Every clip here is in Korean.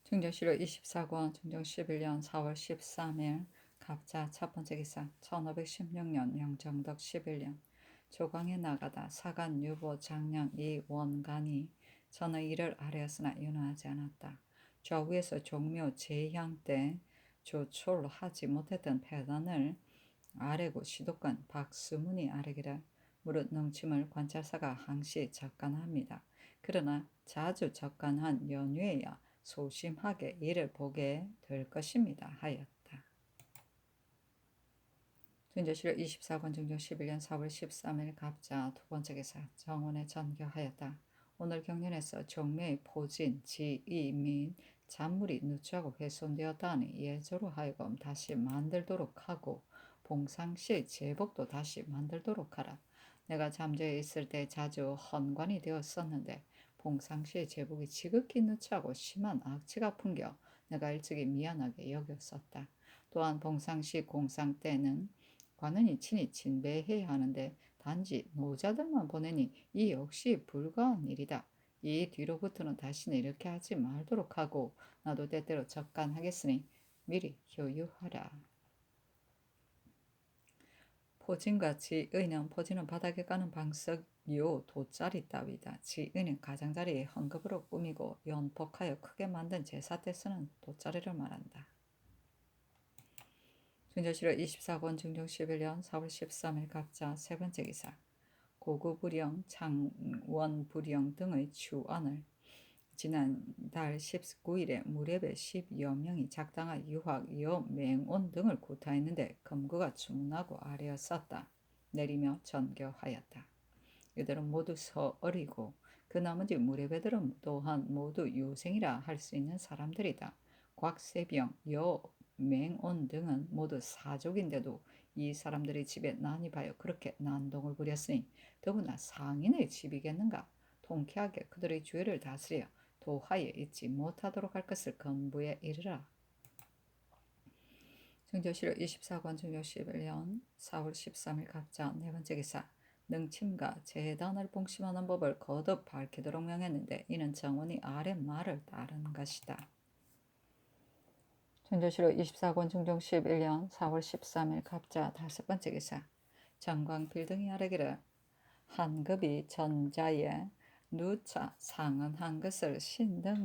중정실로 24권 중정 11년 4월 13일 갑자 첫 번째 기사 1516년 영정덕 11년 조광에 나가다 사간 유보 장량 이원간이 전의 일을 아뢰었으나 윤허하지 않았다. 좌우에서 종묘 제향 때 조촐하지 못했던 폐단을 아뢰고 시독관 박수문이 아뢰기를 무릇 능침을 관찰사가 항시 적간합니다. 그러나 자주 적간한 연후에야 소심하게 이를 보게 될 것입니다. 하였다. 준조실록 24권 중종 11년 4월 13일 갑자 두 번째 기사 정원에 전교하였다. 오늘 경륜에서 종묘의 포진, 지위 및 잔물이 누추하고 훼손되었다니 예조로 하여금 다시 만들도록 하고 봉상시 제복도 다시 만들도록 하라. 내가 잠재에 있을 때 자주 헌관이 되었었는데 봉상시의 제복이 지극히 누추하고 심한 악취가 풍겨 내가 일찍이 미안하게 여겼었다. 또한 봉상시 공상 때는 관원이 친히 진배해야 하는데 단지 노자들만 보내니 이 역시 불가한 일이다. 이 뒤로부터는 다시는 이렇게 하지 말도록 하고 나도 때때로 적간하겠으니 미리 효유하라. 포진과 지의는 포진은 바닥에 까는 방석요 돗자리 따위다. 지의는 가장자리에 헝겊으로 꾸미고 연폭하여 크게 만든 제사 때 쓰는 돗자리를 말한다. 준조실록 24권 중종 11년 4월 13일 갑자 세 번째 기사 고구부령, 창원부령 등의 추안을 지난달 19일에 무렵에 10여 명이 작당한 유학, 여맹온 등을 구타했는데 검거가 주문하고 아뢰었었다. 내리며 전교하였다. 이들은 모두 서얼이고 그 나머지 무렵애들은 또한 모두 유생이라 할 수 있는 사람들이다. 곽세병, 여맹온 등은 모두 사족인데도 이 사람들이 집에 난입하여 그렇게 난동을 부렸으니 더구나 상인의 집이겠는가. 통쾌하게 그들의 죄를 다스려 도하에 있지 못하도록 할 것을 건부에 이르라. 중조실록 24권 중조 11년 4월 13일 갑자 네 번째 기사 능침과 재단을 봉심하는 법을 거듭 밝히도록 명했는데 이는 정원이 아래 말을 따른 것이다. 중조실록 24권 중종 11년 4월 13일 갑자 다섯 번째 기사 정광필 등이 아뢰기를 한급이 전자에 누차 상언한 것을 신등이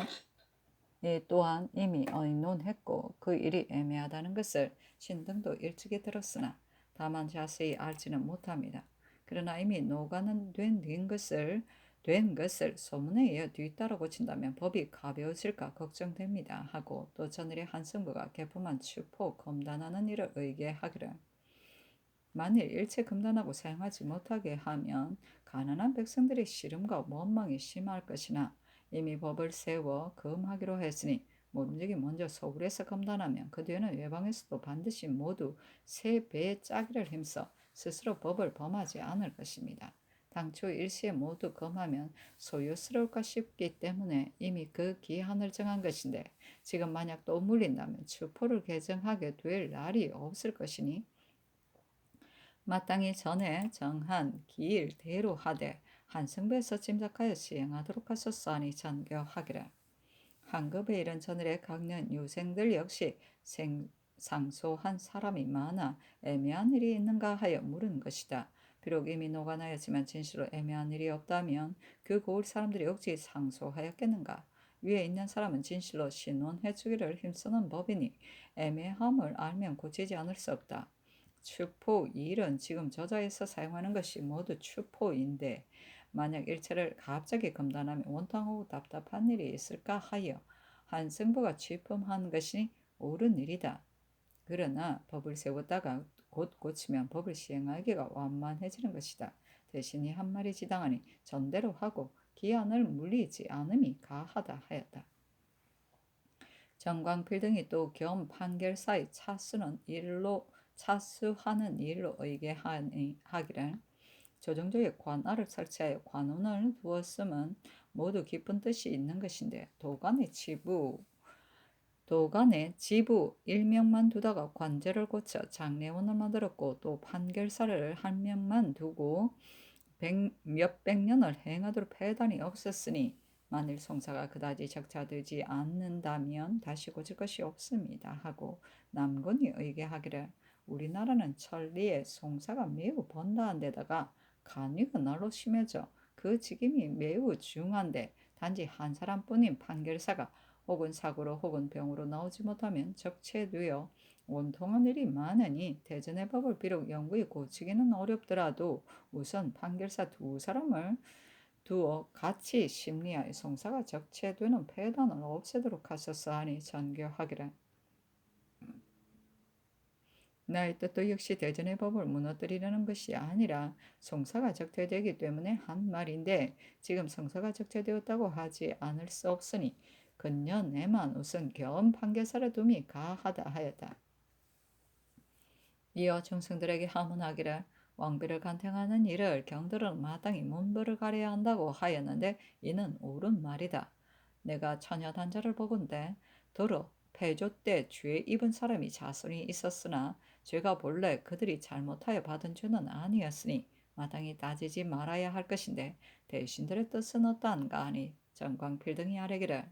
또한 이미 의논했고 그 일이 애매하다는 것을 신등도 일찍이 들었으나 다만 자세히 알지는 못합니다. 그러나 이미 노가는 된 것을 소문에 의해 뒤따라 고친다면 법이 가벼워질까 걱정됩니다 하고 또 전일에 한승부가 개품한 추포 검단하는 일을 의계하기를 만일 일체 금단하고 사용하지 못하게 하면 가난한 백성들의 시름과 원망이 심할 것이나 이미 법을 세워 금하기로 했으니 모름지기 먼저 서울에서 검단하면 그 뒤에는 외방에서도 반드시 모두 세 배의 짜기를 힘써 스스로 법을 범하지 않을 것입니다. 당초 일시에 모두 검하면 소요스러울까 싶기 때문에 이미 그 기한을 정한 것인데 지금 만약 또 물린다면 추포를 개정하게 될 날이 없을 것이니 마땅히 전에 정한 기일대로 하되 한승부에서 짐작하여 시행하도록 하소서하니 전교하기를. 한급에 이른 전일에 강년 유생들 역시 상소한 사람이 많아 애매한 일이 있는가 하여 물은 것이다. 비록 이미 노관하였지만 진실로 애매한 일이 없다면 그 고을 사람들이 어찌 상소하였겠는가. 위에 있는 사람은 진실로 신원해 주기를 힘쓰는 법이니 애매함을 알면 고치지 않을 수 없다. 추포 1은 지금 저자에서 사용하는 것이 모두 추포인데 만약 일체를 갑자기 검단하면 원통하고 답답한 일이 있을까 하여 한승부가 취품한 것이 옳은 일이다. 그러나 법을 세웠다가 곧 고치면 법을 시행하기가 완만해지는 것이다. 대신이 한 말이 지당하니 전대로 하고 기한을 물리지 않음이 가하다 하였다. 정광필 등이 또 겸 판결사의 차수하는 일로 의계하기를 조정조에 관할을 설치하여 관원을 두었음은 모두 깊은 뜻이 있는 것인데 도간의 지부 1명만 두다가 관제를 고쳐 장례원을 만들었고 또 판결사를 1명만 두고 몇백 년을 행하도록 폐단이 없었으니 만일 송사가 그다지 적자되지 않는다면 다시 고칠 것이 없습니다 하고 남군이 의계하기를 우리나라는 천리에 송사가 매우 번다한 데다가 간위가 날로 심해져 그 직임이 매우 중한데 단지 한 사람뿐인 판결사가 혹은 사고로 혹은 병으로 나오지 못하면 적체되어 원통한 일이 많으니 대전의 법을 비록 영구히 고치기는 어렵더라도 우선 판결사 두 사람을 두어 같이 심리하여 송사가 적체되는 폐단을 없애도록 하소서 하니 전교하기를 나의 뜻도 역시 대전의 법을 무너뜨리려는 것이 아니라 송사가 적체되기 때문에 한 말인데 지금 송사가 적체되었다고 하지 않을 수 없으니 근년에만 우선 겸 판결사를 둠이 가하다 하였다. 이어 중승들에게 하문하기를 왕비를 간택하는 일을 경들은 마땅히 문벌을 가려야 한다고 하였는데 이는 옳은 말이다. 내가 처녀단자를 보건대 더러 패조 때 죄 입은 사람이 자손이 있었으나 죄가 본래 그들이 잘못하여 받은 죄는 아니었으니 마땅히 따지지 말아야 할 것인데 대신들의 뜻은 어떠한가 하니 정광필 등이 아뢰기를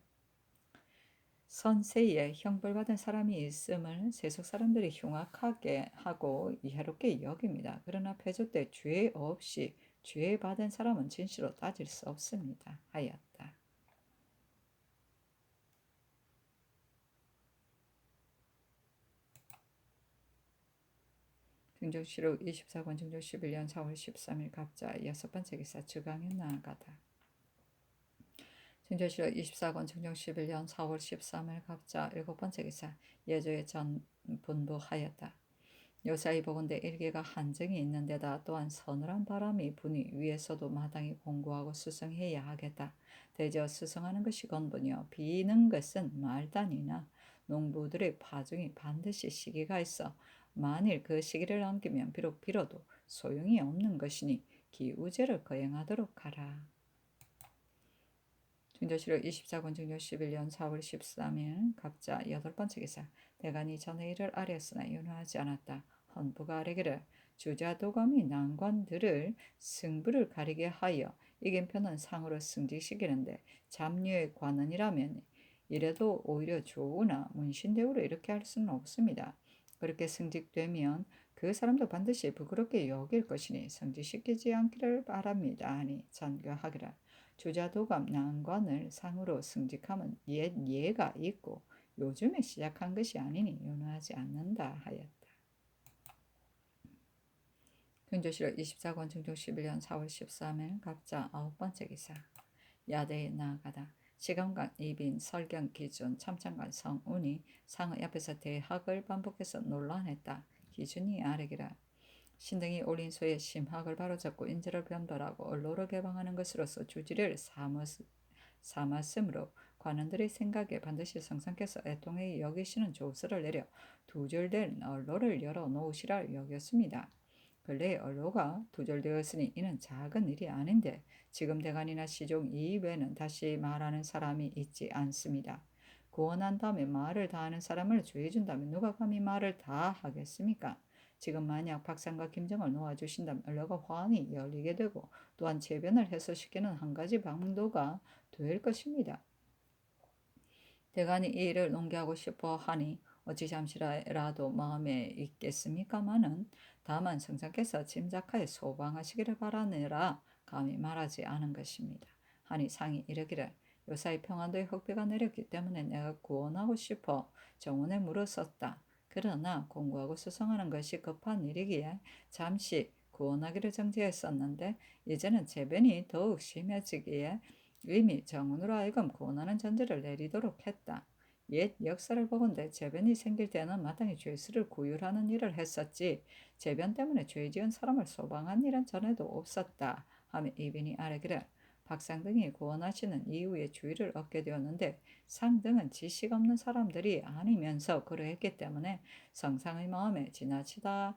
선세에 형벌받은 사람이 있음을 세속 사람들이 흉악하게 하고 이해롭게 여깁니다. 그러나 패조 때 죄 없이 죄 받은 사람은 진실로 따질 수 없습니다. 하였다. 중종실록 24권 중종 11년 4월 13일 갑자 여섯 번째 기사 주강에 나아가다. 중종실록 24권 중종 11년 4월 13일 갑자 일곱 번째 기사 예조의 전 분부하였다. 요사이 보건대 일개가 한정이 있는 데다 또한 서늘한 바람이 부니 위에서도 마땅히 공고하고 수성해야 하겠다. 대저 수성하는 것이 건분이요 비는 것은 말단이나 농부들의 파종이 반드시 시기가 있어 만일 그 시기를 넘기면 비록 빌어도 소용이 없는 것이니 기우제를 거행하도록 하라. 중조실록 24권 중조 11년 4월 13일 갑자 여덟 번째 기사 대간이 전의 일을 아뢰었으나 윤호하지 않았다. 헌부가 아뢰기를 주자도감이 난관들을 승부를 가리게 하여 이긴 편은 상으로 승직시키는데 잡류의 관원이라면 이래도 오히려 좋으나 문신대우로 이렇게 할 수는 없습니다. 그렇게 승직되면 그 사람도 반드시 부끄럽게 여길 것이니 승직시키지 않기를 바랍니다 하니 전교하기를 주자도감 난관을 상으로 승직함은 옛 예가 있고 요즘에 시작한 것이 아니니 윤호하지 않는다 하였다. 중조실록 24권 중종 11년 4월 13일 갑자 아홉 번째 기사 야대에 나아가다. 시간관 이빈 설경 기준 참찬관 성운이 상의 앞에서 대학을 반복해서 논란했다. 기준이 아뢰기라 신등이 올린 소에 심학을 바로잡고 인재를 변발하고 언로를 개방하는 것으로서 주지를 삼았으므로 관원들의 생각에 반드시 성상께서 애통에 여기시는 조서를 내려 두절된 언로를 열어 놓으시라 여겼습니다. 근래에 언로가 두절되었으니 이는 작은 일이 아닌데 지금 대간이나 시종 이외에는 다시 말하는 사람이 있지 않습니다. 구원한 다음에 말을 다 하는 사람을 주의해준다면 누가 감히 말을 다 하겠습니까? 지금 만약 박상과 김정을 놓아주신다면 언로가 환히 열리게 되고 또한 재변을 해소시키는 한 가지 방도가 될 것입니다. 대간이 이 일을 농기하고 싶어 하니 어찌 잠시라도 마음에 있겠습니까마는 다만 성상께서 짐작하여 소방하시기를 바라느라 감히 말하지 않은 것입니다. 하니 상이 이르기를 요사이 평안도에 흑비가 내렸기 때문에 내가 구원하고 싶어 정원에 물었었다. 그러나 공부하고 수성하는 것이 급한 일이기에 잠시 구원하기를 정지했었는데 이제는 재변이 더욱 심해지기에 이미 정운으로 하여금 구원하는 전제를 내리도록 했다. 옛 역사를 보건대 재변이 생길 때는 마땅히 죄수를 구휼하는 일을 했었지 재변 때문에 죄 지은 사람을 소방한 일은 전에도 없었다 하며 이빈이 아뢰기를 박상등이 구원하시는 이후에 주의를 얻게 되었는데 상등은 지식 없는 사람들이 아니면서 그러했기 때문에 성상의 마음에 지나치다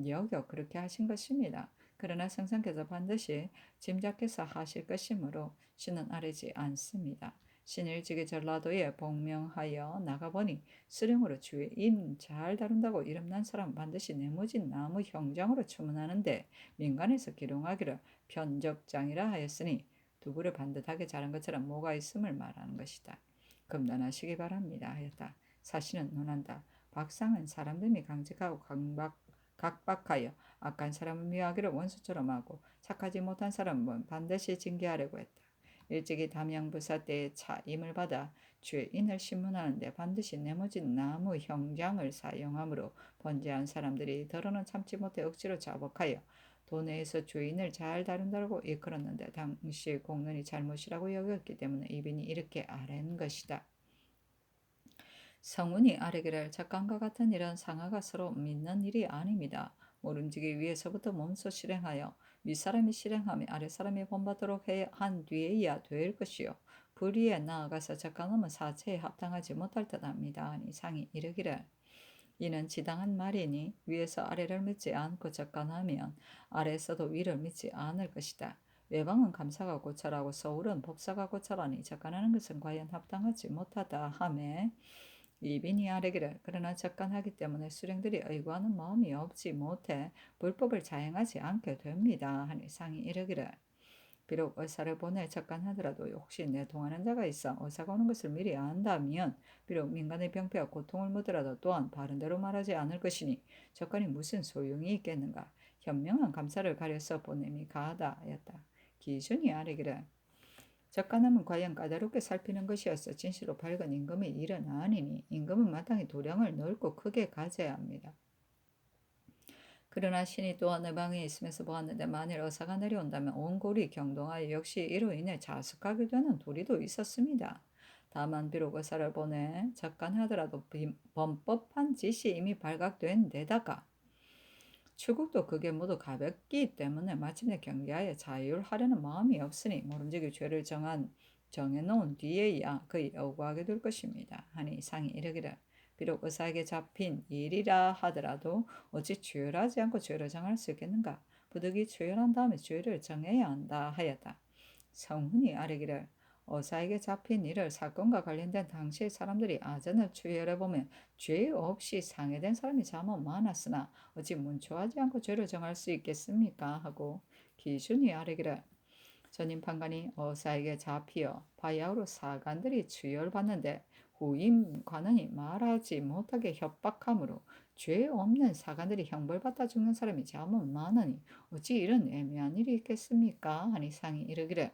여겨 그렇게 하신 것입니다. 그러나 성상께서 반드시 짐작해서 하실 것이므로 신은 아뢰지 않습니다. 신일지기 전라도에 복명하여 나가보니 수령으로 주인 잘 다룬다고 이름난 사람 반드시 네모진 나무 형장으로 추문하는데 민간에서 기롱하기를 편적장이라 하였으니 두부를 반듯하게 자른 것처럼 뭐가 있음을 말하는 것이다. 금단하시기 바랍니다 하였다. 사실은 논한다. 박상은 사람됨이 강직하고 각박하여 악한 사람을 미워하기를 원수처럼 하고 착하지 못한 사람은 반드시 징계하려고 했다. 일찍이 담양부사 때의 차임을 받아 죄인을 신문하는데 반드시 네모진 나무 형장을 사용하므로 번제한 사람들이 더러는 참지 못해 억지로 자복하여 도내에서 죄인을 잘 다룬다고 이끌었는데 당시 공론이 잘못이라고 여겼기 때문에 이빈이 이렇게 아랜 것이다. 성운이 아뢰기를 작간과 같은 일은 상하가 서로 믿는 일이 아닙니다. 모름지기 위에서부터 몸소 실행하여 윗사람이 실행하며 아랫사람이 본받도록 한 뒤에야 될 것이요. 불의에 나아가서 작간하면 사체에 합당하지 못할 듯합니다. 하니 상이 이르기를 이는 지당한 말이니 위에서 아래를 믿지 않고 작간하면 아래에서도 위를 믿지 않을 것이다. 외방은 감사가 고찰하고 서울은 법사가 고찰하니 작간하는 것은 과연 합당하지 못하다 하매 이빈이 아뢰기를 그러나 작간하기 때문에 수령들이 의구하는 마음이 없지 못해 불법을 자행하지 않게 됩니다. 하니 상이 이르기를 비록 의사를 보내 작간하더라도 혹시 내통하는 자가 있어 의사가 오는 것을 미리 안다면 비록 민간의 병폐와 고통을 묻더라도 또한 바른대로 말하지 않을 것이니 작간이 무슨 소용이 있겠는가. 현명한 감사를 가려서 보냄이 가하다 하였다. 기준이 아뢰기를 작가남은 과연 까다롭게 살피는 것이어서 진실로 밝은 임금의 일은 아니니 임금은 마땅히 도량을 넓고 크게 가져야 합니다. 그러나 신이 또한 의방에 있으면서 보았는데 만일 의사가 내려온다면 온 골이 경동하여 역시 이로 인해 자숙하게 되는 도리도 있었습니다. 다만 비록 의사를 보내 작간하더라도 범법한 짓이 이미 발각된 데다가 추국도 그게 모두 가볍기 때문에 마침내 경계하여 자율하려는 마음이 없으니 모름지기 죄를 정해놓은 뒤에야 그의 요구하게 될 것입니다. 하니 상이 이르기를 비록 의사에게 잡힌 일이라 하더라도 어찌 죄율하지 않고 죄를 정할 수 있겠는가. 부득이 죄율한 다음에 죄를 정해야 한다 하였다. 성훈이 아뢰기를 의사에게 잡힌 일을 사건과 관련된 당시의 사람들이 아전을 추혈해보면 죄 없이 상해된 사람이 참으 많았으나 어찌 문초하지 않고 죄를 정할 수 있겠습니까? 하고 기준이 아뢰기를 전임 판관이 의사에게 잡히어 바야흐로 사관들이 추혈받는데 후임 관원이 말하지 못하게 협박하므로 죄 없는 사관들이 형벌받다 죽는 사람이 참으 많으니 어찌 이런 애매한 일이 있겠습니까? 하니 상이 이르기를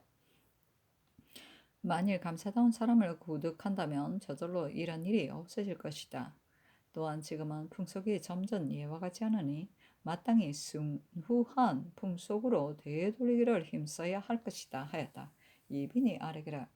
만일 감사다운 사람을 구득한다면 저절로 이런 일이 없어질 것이다. 또한 지금은 풍속이 점점 예와 같지 않으니 마땅히 순후한 풍속으로 되돌리기를 힘써야 할 것이다 하였다. 이빈이 아뢰기를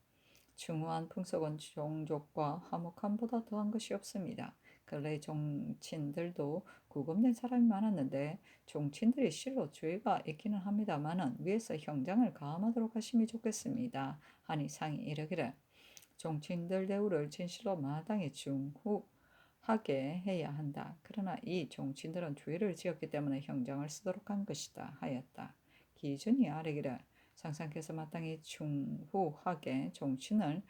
중후한 풍속은 종족과 화목함보다 더한 것이 없습니다. 근래 종친들도 구금된 사람이 많았는데 종친들이 실로 죄가 있기는 합니다마는 위에서 형장을 가함하도록 하심이 좋겠습니다. 하니 상이 이르기를 종친들 대우를 진실로 마땅히 중후하게 해야 한다. 그러나 이 종친들은 죄를 지었기 때문에 형장을 쓰도록 한 것이다 하였다. 기준이 아뢰기를 상상께서 마땅히 중후하게 종친을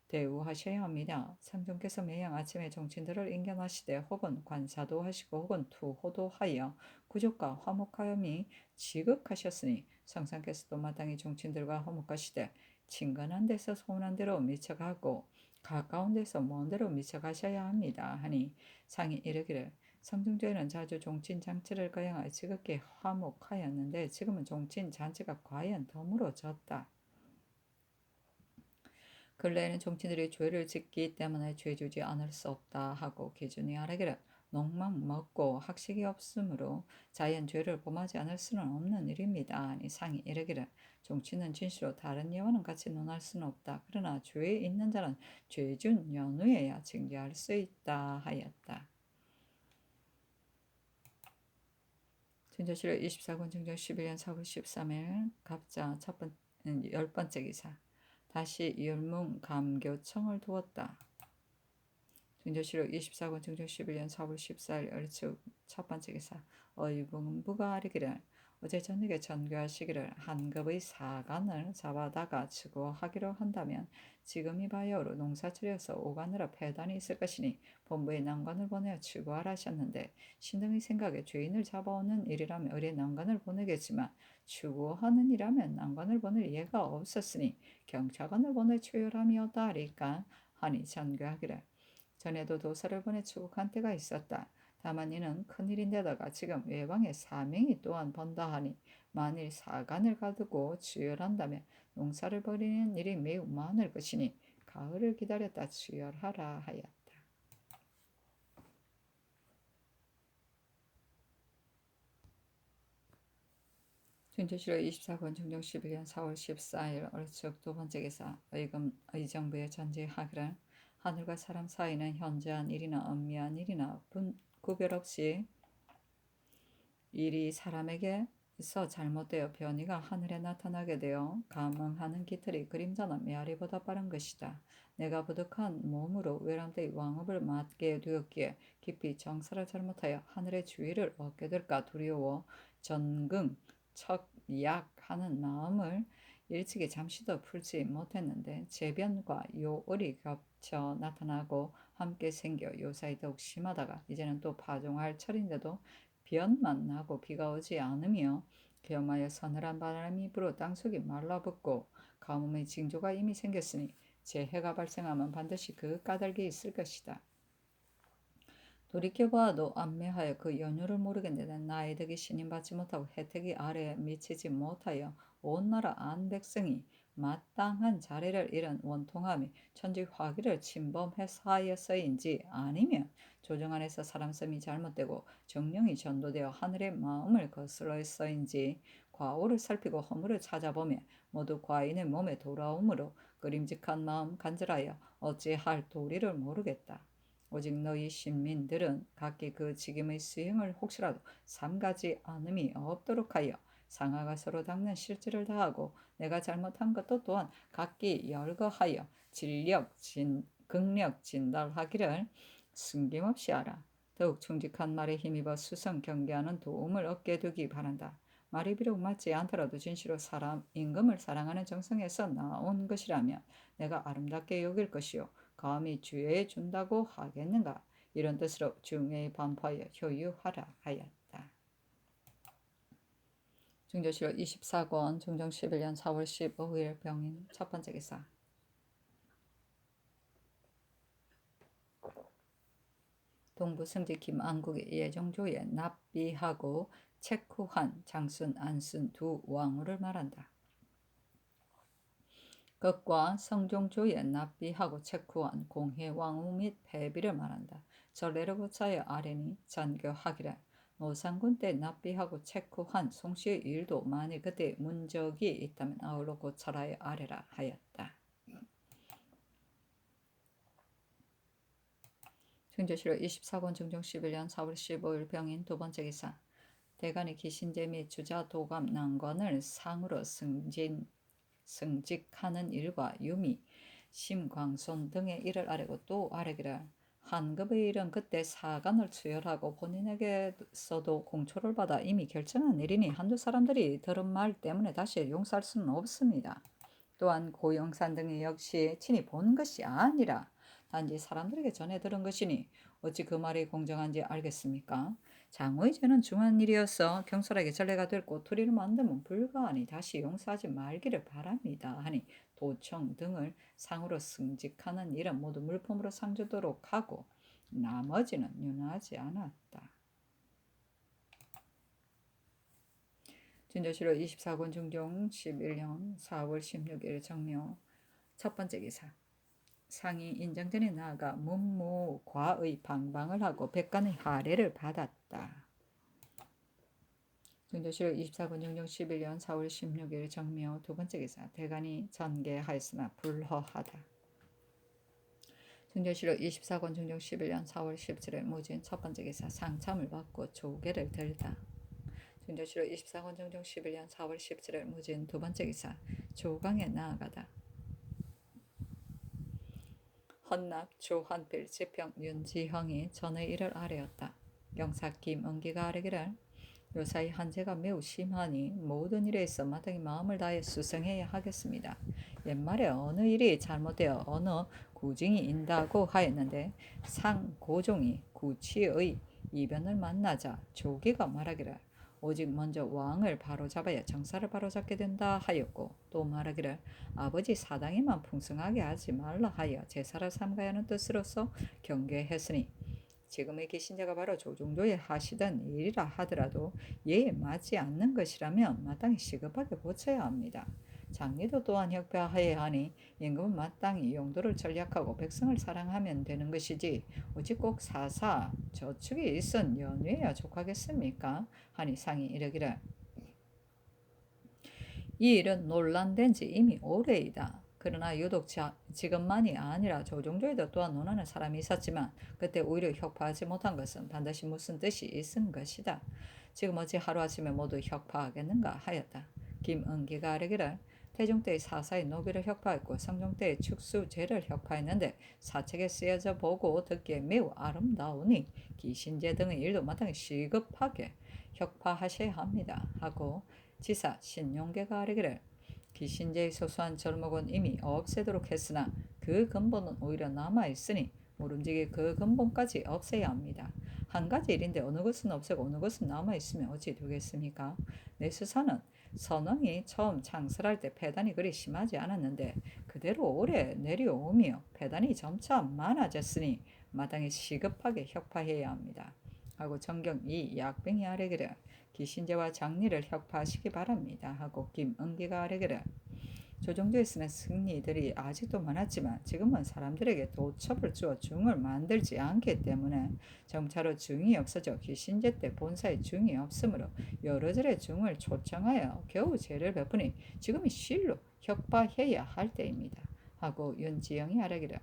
대우하셔야 합니다. 상종께서 매양 아침에 종친들을 인견하시되 혹은 관사도 하시고 혹은 투호도 하여 구족과 화목하염이 지극하셨으니 상상께서도 마땅히 종친들과 화목하시되 친근한 데서 소문한 대로 미쳐가고 가까운 데서 먼 데로 미쳐가셔야 합니다. 하니 상이 이르기를 성중교회는 자주 종친 잔치를 거행하여 지극히 화목하였는데 지금은 종친 잔치가 과연 드물어졌다. 근래에는 종친들이 죄를 짓기 때문에 죄주지 않을 수 없다 하고 기준이 아뢰기를 농막 먹고 학식이 없으므로 자연 죄를 범하지 않을 수는 없는 일입니다. 아니 상이 이르기를 종친은 진실로 다른 예와는 같이 논할 수는 없다. 그러나 죄에 있는 자는 죄준 연후에야 징계할 수 있다 하였다. 증조실 24권 증조 11년 4월 13일 갑자 10번째 기사 다시 율문 감교청을 두었다. 증조실록 24권 증조 11년 4월 14일 얼추 첫 번째 기사 의문부가 아뢰기를 어제 저녁에 전교하시기를 한급의 사간을 잡아다가 추구하기로 한다면 지금이 바야흐로 농사철이어서 오가느라 폐단이 있을 것이니 본부에 난관을 보내어 추구하라 하셨는데 신등의 생각에 죄인을 잡아오는 일이라면 의뢰 난관을 보내겠지만 추구하는 일이라면 난관을 보낼 예가 없었으니 경찰관을 보내 추율함이었다 하리까 하니 전교하기를 전에도 도사를 보내 추국한 때가 있었다. 다만 이는 큰일인데다가 지금 외방에 사명이 또한 번다 하니 만일 사간을 가두고 주열한다면 농사를 벌이는 일이 매우 많을 것이니 가을을 기다렸다 주열하라 하였다. 준조실로 24권 중종 11년 4월 14일 얼척 두 번째 기사 의정부의 전제하기를 하늘과 사람 사이는 현저한 일이나 엄미한 일이나 구별 없이 일이 사람에게서 잘못되어 변이가 하늘에 나타나게 되어 감응하는 깃털이 그림자나 메아리보다 빠른 것이다. 내가 부득한 몸으로 외람되이 왕업을 맡게 되었기에 깊이 정사를 잘못하여 하늘의 주의를 얻게 될까 두려워 전긍, 척약하는 마음을 일찍이 잠시도 풀지 못했는데 재변과 요을이 겹쳐 나타나고 함께 생겨 요사이 더욱 심하다가 이제는 또 파종할 철인데도 변만 나고 비가 오지 않으며 겸하여 서늘한 바람이 불어 땅속이 말라붙고 가뭄의 징조가 이미 생겼으니 재해가 발생하면 반드시 그 까닭이 있을 것이다. 돌이켜봐도 안매하여 그 연유를 모르겠는데 나의 덕이 신임받지 못하고 혜택이 아래에 미치지 못하여 온 나라 안 백성이 마땅한 자리를 잃은 원통함이 천지 화기를 침범해서인지 아니면 조정 안에서 사람 씀이 잘못되고 정령이 전도되어 하늘의 마음을 거슬러서인지 과오를 살피고 허물을 찾아보며 모두 과인의 몸에 돌아오므로 끄림직한 마음 간절하여 어찌할 도리를 모르겠다. 오직 너희 신민들은 각기 그 직임의 수행을 혹시라도 삼가지 않음이 없도록 하여 상하가 서로 닦는 실질을 다하고 내가 잘못한 것도 또한 각기 열거하여 극력 진달하기를 숨김없이 하라. 더욱 충직한 말에 힘입어 수성 경계하는 도움을 얻게 되기 바란다. 말이 비록 맞지 않더라도 진실로 사람 임금을 사랑하는 정성에서 나온 것이라면 내가 아름답게 여길 것이요 감히 주의해 준다고 하겠는가? 이런 뜻으로 중회에 반포하여 효유하라 하였다. 중조실록 24권 중종 11년 4월 15일 병인 첫 번째 기사. 동부 승지 김안국의 예정조에 납비하고 체쿠한, 장순, 안순 두 왕후를 말한다. 것과 성종조에 납비하고 체쿠한 공해왕후 및 패비를 말한다. 전례를 고차여 아뢰니 전교하기를 노상군 때 납비하고 체쿠한 송씨의 일도 만일 그때 문적이 있다면 아울러 고찰하여 아뢰라 하였다. 중조실록 24권 중종 11년 4월 15일 병인 두 번째 기사. 대간의 기신제 및 주자 도감 난관을 상으로 승직하는 일과 유미, 심광손 등의 일을 아뢰고 또 아뢰기를 한급의 일은 그때 사간을 추열하고 본인에게서도 공초를 받아 이미 결정한 일이니 한두 사람들이 들은 말 때문에 다시 용서할 수는 없습니다. 또한 고영산 등이 역시 친히 본 것이 아니라 단지 사람들에게 전해 들은 것이니 어찌 그 말이 공정한지 알겠습니까? 장의 죄는 중한 일이어서 경솔하게 전례가 될 꼬투리를 만들면 불가하니 다시 용서하지 말기를 바랍니다 하니 도청 등을 상으로 승직하는 일은 모두 물품으로 상주도록 하고 나머지는 윤하지 않았다. 준조실록 24권 중종 11년 4월 16일 정묘 첫 번째 기사. 상이 인정전에 나아가 문무과의 방방을 하고 백관의 하례를 받았다. 중조실록 24권 중종 11년 4월 16일 정묘 두 번째 기사. 대간이 전개하였으나 불허하다. 중조실록 24권 중종 11년 4월 17일 무진 첫 번째 기사. 상참을 받고 조계를 들다. 중조실록 24권 중종 11년 4월 17일 무진 두 번째 기사. 조강에 나아가다. 헌납 조한필 지평 윤지형이 전의 일을 아뢰었다. 영사 김은기가 아뢰기를 요사이 한재가 매우 심하니 모든 일에 있어 마땅히 마음을 다해 수성해야 하겠습니다. 옛말에 어느 일이 잘못되어 어느 구징이 인다고 하였는데 상고종이 구치의 이변을 만나자 조기가 말하기를 오직 먼저 왕을 바로잡아야 정사를 바로잡게 된다 하였고 또 말하기를 아버지 사당이만 풍성하게 하지 말라 하여 제사를 삼가야 하는 뜻으로서 경계했으니 지금의 계신자가 바로 조종조에 하시던 일이라 하더라도 예에 맞지 않는 것이라면 마땅히 시급하게 고쳐야 합니다. 장리도 또한 혁파해야 하니 임금은 마땅히 용도를 전략하고 백성을 사랑하면 되는 것이지 어찌 꼭 사사 저축이 있은 연회야 족하겠습니까? 하니 상이 이르기를 이 일은 논란된 지 이미 오래이다. 그러나 유독 지금만이 아니라 조종조에도 또한 논하는 사람이 있었지만 그때 오히려 혁파하지 못한 것은 반드시 무슨 뜻이 있은 것이다. 지금 어찌 하루아침에 모두 혁파하겠는가 하였다. 김은기가 아뢰기를 태종 때의 사사의 노비를 혁파했고 성종 때의 축수제를 혁파했는데 사책에 쓰여져 보고 듣기에 매우 아름다우니 기신제 등의 일도 마땅히 시급하게 혁파하셔야 합니다. 하고 지사 신용계가 아뢰기를 기신제의 소소한 절목은 이미 없애도록 했으나 그 근본은 오히려 남아있으니 모름지기 그 근본까지 없애야 합니다. 한 가지 일인데 어느 것은 없애고 어느 것은 남아있으면 어찌 되겠습니까? 내 수사는 선왕이 처음 창설할 때 폐단이 그리 심하지 않았는데 그대로 오래 내려오며 폐단이 점차 많아졌으니 마땅히 시급하게 혁파해야 합니다. 하고 정경 이 약병이 아뢰기를 기신제와 장리를 혁파하시기 바랍니다. 하고 김은기가 아뢰기를 조정조에 쓰는 승리들이 아직도 많았지만 지금은 사람들에게 도첩을 주어 중을 만들지 않기 때문에 정차로 중이 없어져 기신제 때 본사에 중이 없으므로 여러 절의 중을 초청하여 겨우 죄를 베푸니 지금이 실로 혁파해야 할 때입니다. 하고 윤지영이 아뢰기를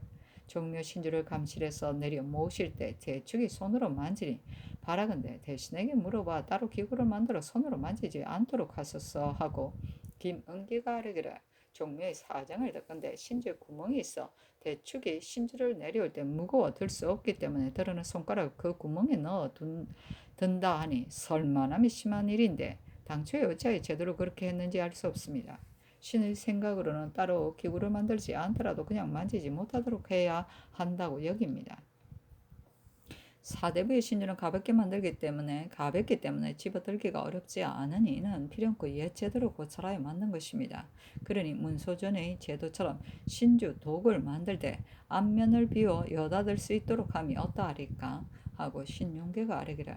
종묘 신주를 감실해서 내려 모실 때 대축이 손으로 만지니 바라건대 대신에게 물어봐 따로 기구를 만들어 손으로 만지지 않도록 하소서 하고 김은기가 아뢰기를 종묘의 사정을 듣건대 신주에 구멍이 있어 대축이 신주를 내려올 때 무거워 들 수 없기 때문에 들어는 손가락을 그 구멍에 넣어 든다 하니 설만함이 심한 일인데 당초에 어찌하여 제대로 그렇게 했는지 알 수 없습니다. 신의 생각으로는 따로 기구를 만들지 않더라도 그냥 만지지 못하도록 해야 한다고 여깁니다. 사대부의 신주는 가볍기 때문에 집어들기가 어렵지 않으니 이는 필연코 옛 제도로 고찰하여 만든 것입니다. 그러니 문소전의 제도처럼 신주 독을 만들 때 앞면을 비워 여닫을 수 있도록 함이 어떠하리까 하고 신용계가 아뢰기를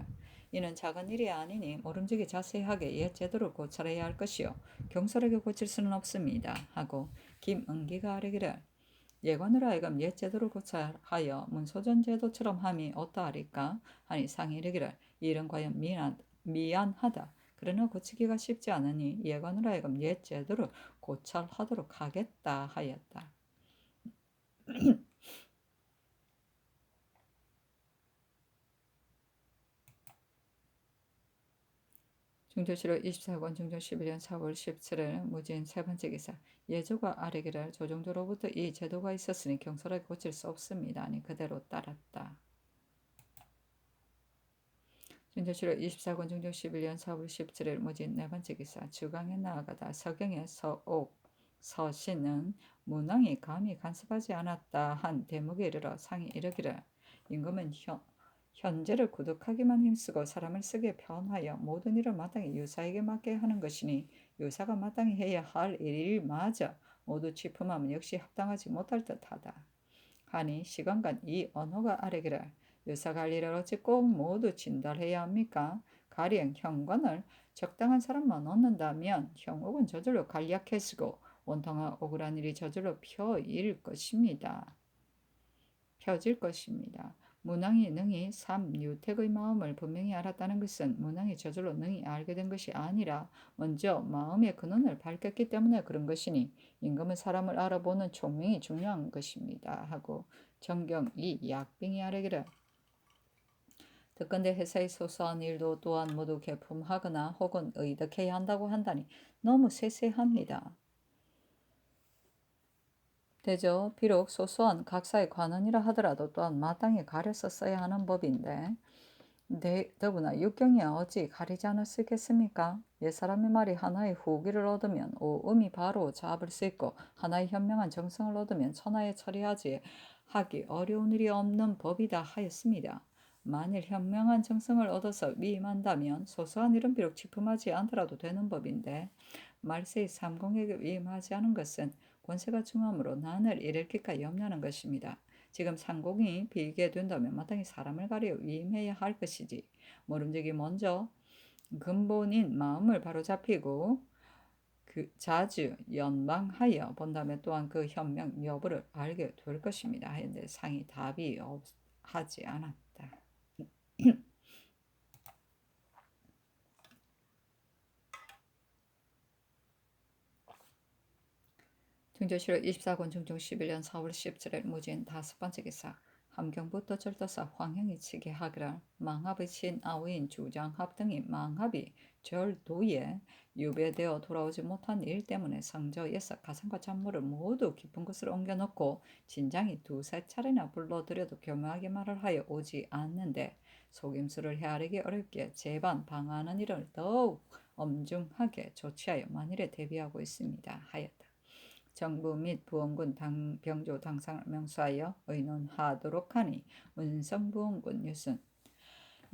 이는 작은 일이 아니니 모름지기 자세하게 옛 제도를 고찰해야 할 것이요 경솔하게 고칠 수는 없습니다. 하고 김은기가 아뢰기를 예관으로 하여금 옛 제도를 고찰하여 문소전 제도처럼 함이 어떠하리까 하니 상이 이르기를 이 일은 과연 미안하다. 그러나 고치기가 쉽지 않으니 예관으로 하여금 옛 제도를 고찰하도록 하겠다 하였다. 중조실록 24권 중조 11년 4월 17일 무진 세 번째 기사 예조가 아뢰기를 조정조로부터 이 제도가 있었으니 경솔하게 고칠 수 없습니다. 아니 그대로 따랐다. 중조실록 24권 중조 11년 4월 17일 무진 네 번째 기사 주강에 나아가다 서경의 서옥 서신은 문왕이 감히 간섭하지 않았다 한 대목에 이르러 상이 이르기를 임금은 현재를 구독하기만 힘쓰고 사람을 쓰게 편하여 모든 일을 마땅히 유사에게 맡게 하는 것이니 유사가 마땅히 해야 할 일마저 모두 취품하면 역시 합당하지 못할 듯하다. 하니 시간간 이 언어가 아뢰기를 유사가 할 일을 어찌 꼭 모두 진달해야 합니까? 가령 현관을 적당한 사람만 얻는다면 형옥은 저절로 간략해지고 온통한 억울한 일이 저절로 펴질 것입니다. 문왕이 능히 삼유택의 마음을 분명히 알았다는 것은 문왕이 저절로 능히 알게 된 것이 아니라 먼저 마음의 근원을 밝혔기 때문에 그런 것이니 임금은 사람을 알아보는 총명이 중요한 것입니다. 하고 정경 이 약빙이 아뢰기를 듣건대 회사의 소소한 일도 또한 모두 개품하거나 혹은 의득해야 한다고 한다니 너무 세세합니다. 되죠. 비록 소소한 각사의 관원이라 하더라도 또한 마땅히 가려서 써야 하는 법인데 더구나 육경이 어찌 가리지 않았겠습니까? 옛사람의 말이 하나의 후기를 얻으면 오음이 바로 잡을 수 있고 하나의 현명한 정성을 얻으면 천하에 하기 어려운 일이 없는 법이다 하였습니다. 만일 현명한 정성을 얻어서 위임한다면 소소한 일은 비록 직품하지 않더라도 되는 법인데 말세의 삼공에게 위임하지 않은 것은 권세가 중함으로 난을 일으킬까 염려하는 것입니다. 지금 상공이 비게 된다면 마땅히 사람을 가려 위임해야 할 것이지 모름지기 먼저 근본인 마음을 바로잡히고 자주 연방하여 본다면 또한 그 현명 여부를 알게 될 것입니다. 하는데 상이 답이 하지 않았다. 중조실록 24권 중종 11년 4월 17일 무진 5번째 기사 함경부터 절도사 황형이 치게 하기를 망합의 신 아우인 주장합 등이 망합이 절도에 유배되어 돌아오지 못한 일 때문에 성저에서 가상과 잔물을 모두 깊은 곳으로 옮겨놓고 진장이 두세 차례나 불러들여도 교묘하게 말을 하여 오지 않는데 속임수를 헤아리기 어렵게 재반 방하는 일을 더욱 엄중하게 조치하여 만일에 대비하고 있습니다. 하였다. 정부 및 부원군 병조 당상을 명수하여 의논하도록 하니 운성부원군 유순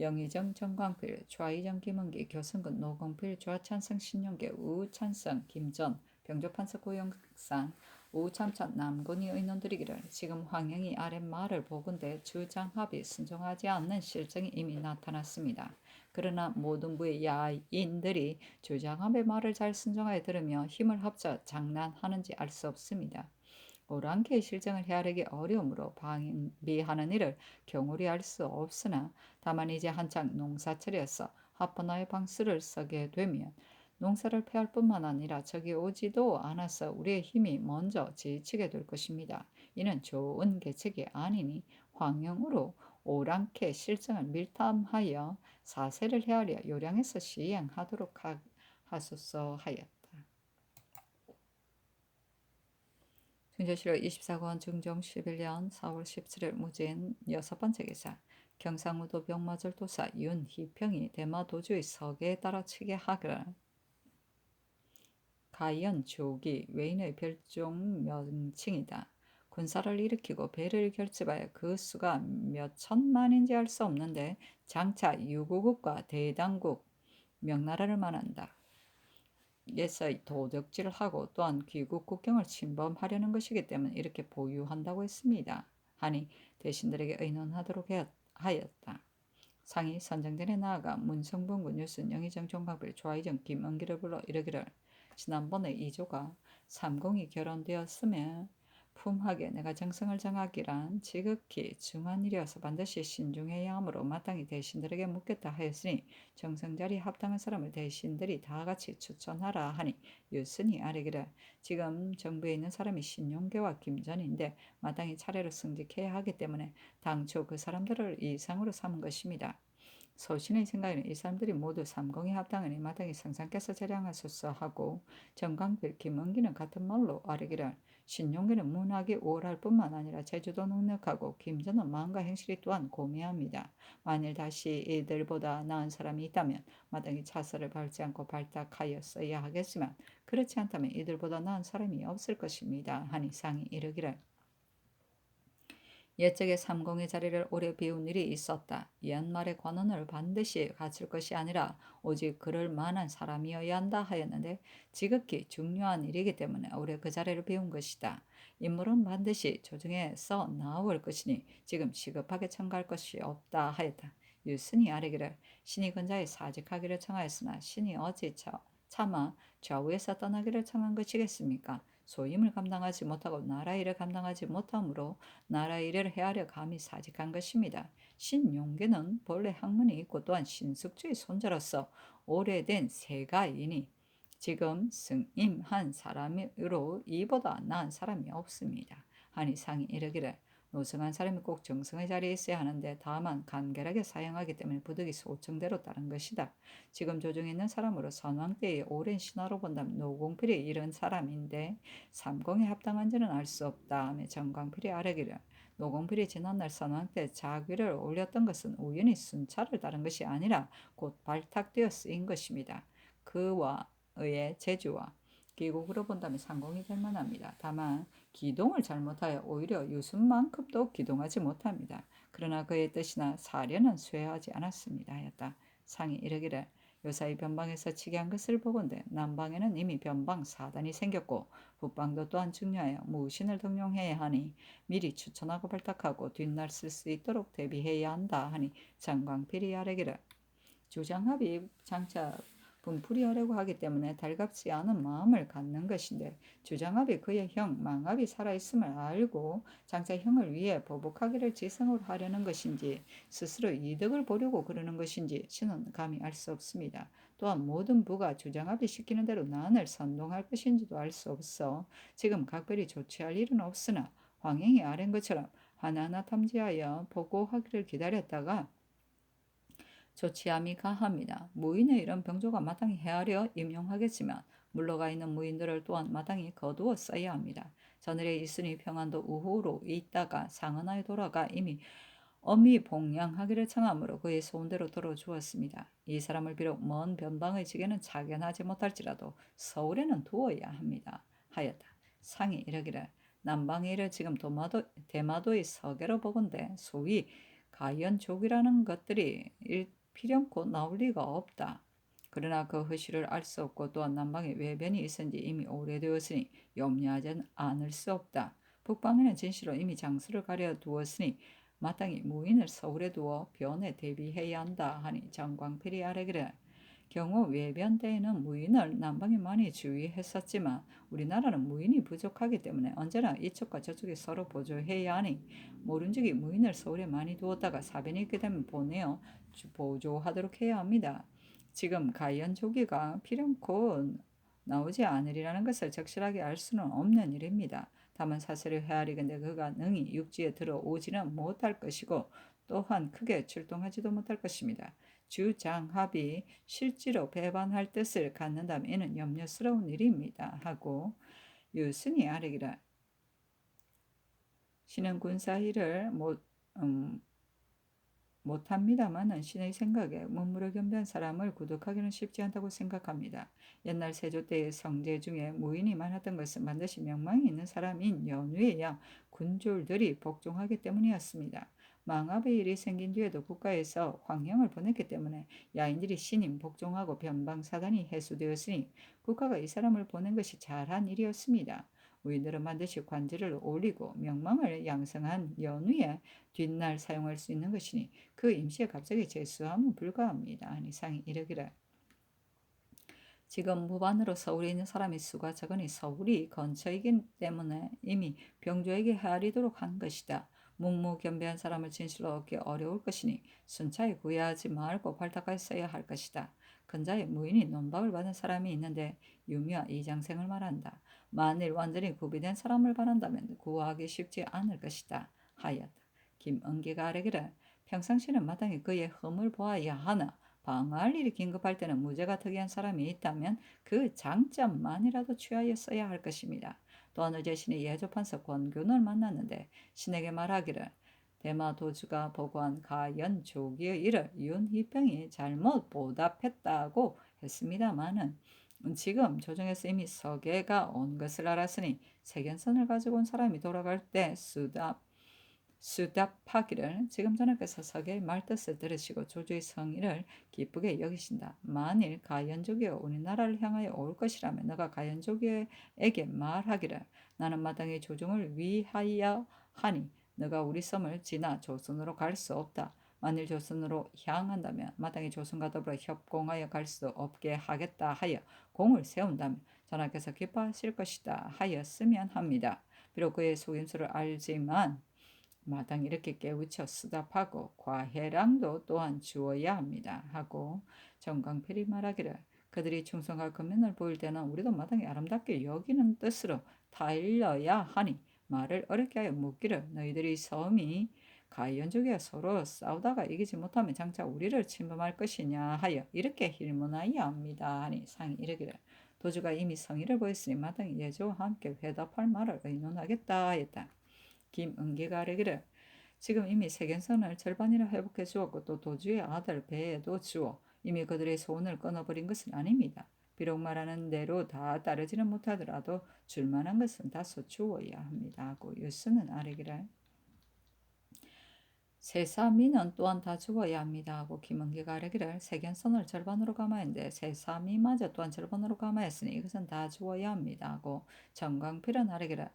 영의정 정광필 좌의정 김은기 교성군 노공필 좌찬성 신용계 우찬성 김전 병조판서 고영상 우참찬 남군이 의논드리기를 지금 황영이 아랫말을 보건대 주장합이 순종하지 않는 실정이 이미 나타났습니다. 그러나 모든 부의 야인들이 주장합의 말을 잘 순종하여 들으며 힘을 합쳐 장난하는지 알 수 없습니다. 오랑캐의 실정을 헤아리기 어려우므로 방비하는 일을 경홀히 알 수 없으나 다만 이제 한창 농사철이어서 합헌화의 방수를 쓰게 되면 농사를 패할 뿐만 아니라 적이 오지도 않아서 우리의 힘이 먼저 지치게 될 것입니다. 이는 좋은 계책이 아니니 황영으로 오랑캐 실정을 밀탐하여 사세를 헤아려 요량해서 시행하도록 하소서 하였다. 중조실록 24권 중종 11년 4월 17일 무진 6번째 기사 경상우도 병마절도사 윤희평이 대마도주의 서계에 따라 치게 하기를 가연 조기 외인의 별종 명칭이다. 군사를 일으키고 배를 결집하여 그 수가 몇 천만인지 알 수 없는데 장차 유고국과 대당국 명나라를 말한다. 에서 도적질을 하고 또한 귀국 국경을 침범하려는 것이기 때문에 이렇게 보유한다고 했습니다. 하니 대신들에게 의논하도록 하였다. 상이 선정전에 나아가 문성bun군 유순 영의정 종각별 좌의정 김은기를 불러 이르기를 지난번에 이조가 삼공이 결혼되었으면 품하게 내가 정성을 정하기란 지극히 중한 일이어서 반드시 신중해야 하므로 마땅히 대신들에게 묻겠다 하였으니 정성자리 합당한 사람을 대신들이 다 같이 추천하라 하니 유순이 아뢰기를 지금 정부에 있는 사람이 신용계와 김전인데 마땅히 차례로 승직해야 하기 때문에 당초 그 사람들을 이상으로 삼은 것입니다. 소신의 생각에는 이 사람들이 모두 삼공에 합당하니 마땅히 성상께서 재량하소서 하고 정광필, 김은기는 같은 말로 아뢰기를 신용기는 문학이 우월할 뿐만 아니라 제주도 능력하고 김전은 마음과 행실이 또한 고매합니다. 만일 다시 이들보다 나은 사람이 있다면 마땅히 차서를 밟지 않고 발탁하였어야 하겠지만 그렇지 않다면 이들보다 나은 사람이 없을 것입니다. 하니 상이 이르기를 옛적에 삼공의 자리를 오래 비운 일이 있었다. 옛말의 관원을 반드시 갖출 것이 아니라 오직 그럴 만한 사람이어야 한다 하였는데 지극히 중요한 일이기 때문에 오래 그 자리를 비운 것이다. 인물은 반드시 조정에서 나올 것이니 지금 시급하게 청구할 것이 없다 하였다. 유순이 아뢰기를 신이 근자에 사직하기를 청하였으나 신이 어찌 차마 좌우에서 떠나기를 청한 것이겠습니까? 소임을 감당하지 못하고 나라 일을 감당하지 못하므로 나라 일을 헤아려 감히 사직한 것입니다. 신용계는 본래 학문이 있고 또한 신숙주의 손자로서 오래된 세가이니 지금 승임한 사람으로 이보다 나은 사람이 없습니다. 하니 상이 이르기를 노성한 사람이 꼭 정성의 자리에 있어야 하는데 다만 간결하게 사용하기 때문에 부득이 소청대로 따른 것이다. 지금 조정에 있는 사람으로 선왕 때의 오랜 신화로 본다면 노공필이 이런 사람인데 삼공에 합당한지는 알 수 없다 하며 정광필이 아뢰기를 노공필이 지난날 선왕 때 자귀를 올렸던 것은 우연히 순찰을 따른 것이 아니라 곧 발탁되어 쓰인 것입니다. 그와 의의 재주와 기국으로 본다면 상공이 될 만합니다. 다만 기동을 잘못하여 오히려 유순만큼도 기동하지 못합니다. 그러나 그의 뜻이나 사려는 쇠하지 않았습니다 하였다. 상이 이르기를 요사이 변방에서 치게한 것을 보건대 남방에는 이미 변방 사단이 생겼고 북방도 또한 중요하여 무신을 등용해야 하니 미리 추천하고 발탁하고 뒷날 쓸 수 있도록 대비해야 한다 하니 장광필이 아뢰기를 주장합이 장차 분풀이 하려고 하기 때문에 달갑지 않은 마음을 갖는 것인데 주장합이 그의 형 망합이 살아있음을 알고 장차 형을 위해 보복하기를 지성으로 하려는 것인지 스스로 이득을 보려고 그러는 것인지 신은 감히 알 수 없습니다. 또한 모든 부가 주장합이 시키는 대로 난을 선동할 것인지도 알 수 없어 지금 각별히 조치할 일은 없으나 황행이 아랜 것처럼 하나하나 탐지하여 보고하기를 기다렸다가 조치함이 가합니다. 무인의 이런 병조가 마땅히 헤아려 임용하겠지만 물러가 있는 무인들을 또한 마땅히 거두어 써야 합니다. 전일의 이순이 평안도 우후로 있다가 상은하에 돌아가 이미 엄히 봉양하기를 청하므로 그의 소원대로 들어주었습니다. 이 사람을 비록 먼 변방의 직에는 차견하지 못할지라도 서울에는 두어야 합니다. 하였다. 상이 이르기를 남방의 일을 지금 대마도의 서계로 보건대 소위 가연족이라는 것들이 필연코 나올 리가 없다. 그러나 그 허실을 알 수 없고 또한 남방에 외변이 있은지 이미 오래되었으니 염려하지 않을 수 없다. 북방에는 진실로 이미 장수를 가려 두었으니 마땅히 무인을 서울에 두어 변에 대비해야 한다 하니 정광필이 아뢰기를 경우 외변 때에는 무인을 남방에 많이 주의했었지만 우리나라는 무인이 부족하기 때문에 언제나 이쪽과 저쪽이 서로 보조해야 하니 모른즉이 무인을 서울에 많이 두었다가 사변이 있게 되면 보내어 보조하도록 해야 합니다. 지금 가연 조기가 필연코 나오지 않으리라는 것을 적실하게 알 수는 없는 일입니다. 다만 사설을 헤아리건대 그가 능히 육지에 들어오지는 못할 것이고 또한 크게 출동하지도 못할 것입니다. 주장합이 실제로 배반할 뜻을 갖는다면 이는 염려스러운 일입니다. 하고 유승이 아뢰기라 신은 군사일을 못합니다만은 신의 생각에 문무를 겸비한 사람을 구독하기는 쉽지 않다고 생각합니다. 옛날 세조 때의 성제 중에 무인이 많았던 것은 반드시 명망이 있는 사람인 연후에야 군졸들이 복종하기 때문이었습니다. 망압의 일이 생긴 뒤에도 국가에서 황형을 보냈기 때문에 야인들이 신임 복종하고 변방사단이 해소되었으니 국가가 이 사람을 보낸 것이 잘한 일이었습니다. 우리들은 반드시 관절을 올리고 명망을 양성한 연후에 뒷날 사용할 수 있는 것이니 그 임시에 갑자기 재수하면 불가합니다. 하니 상이 이르기를 지금 무반으로 서울에 있는 사람이 수가 적으니 서울이 근처이기 때문에 이미 병조에게 헤아리도록 한 것이다. 묵무견비한 사람을 진실로 얻기 어려울 것이니 순차에 구애하지 말고 발탁하였어야 할 것이다. 근자에 무인이 논박을 받은 사람이 있는데 유미와 이장생을 말한다. 만일 완전히 구비된 사람을 바란다면 구하기 쉽지 않을 것이다. 하였다. 김은기가 아뢰기를 평상시는 마땅히 그의 흠을 보아야 하나 방어할 일이 긴급할 때는 무죄가 특이한 사람이 있다면 그 장점만이라도 취하여 써야 할 것입니다. 또한 어제 신이 예조판서 권균을 만났는데 신에게 말하기를 대마도주가 보고한 가연 조기의 일을 윤희평이 잘못 보답했다고 했습니다마는 지금 조정에서 이미 서계가 온 것을 알았으니 세견선을 가지고 온 사람이 돌아갈 때 수답하기를 지금 전하께서 서계의 말뜻을 들으시고 조주의 성의를 기쁘게 여기신다. 만일 가연족이 우리나라를 향하여 올 것이라면 너가 가연족에게 말하기를 나는 마땅히 조정을 위하여 하니 너가 우리 섬을 지나 조선으로 갈 수 없다. 만일 조선으로 향한다면 마땅히 조선과 더불어 협공하여 갈 수 없게 하겠다 하여 공을 세운다면 전하께서 기뻐하실 것이다 하였으면 합니다. 비록 그의 속임수를 알지만 마땅히 이렇게 깨우쳐 수답하고 과해랑도 또한 주어야 합니다. 하고 정광필이 말하기를 그들이 충성할 근면을 보일 때는 우리도 마땅히 아름답게 여기는 뜻으로 타일러야 하니 말을 어렵게 하여 묻기를 너희들이 섬이 가연족에 서로 싸우다가 이기지 못하면 장차 우리를 침범할 것이냐 하여 이렇게 힐문하여야 합니다. 하니 상이 이르기를 도주가 이미 성의를 보였으니 마땅히 예조와 함께 회답할 말을 의논하겠다 하였다. 김은기가 아뢰기를 지금 이미 세견선을 절반이나 회복해 주었고 또 도주의 아들 배에도 주어 이미 그들의 소원을 끊어버린 것은 아닙니다. 비록 말하는 대로 다 따르지는 못하더라도 줄만한 것은 다소 주어야 합니다 하고 유스는 아뢰기를 세사미는 또한 다 주어야 합니다 하고 김은기가 아뢰기를 세견선을 절반으로 감하였는데 세사미마저 또한 절반으로 감하였으니 이것은 다 주어야 합니다 하고 정광필은 아뢰기를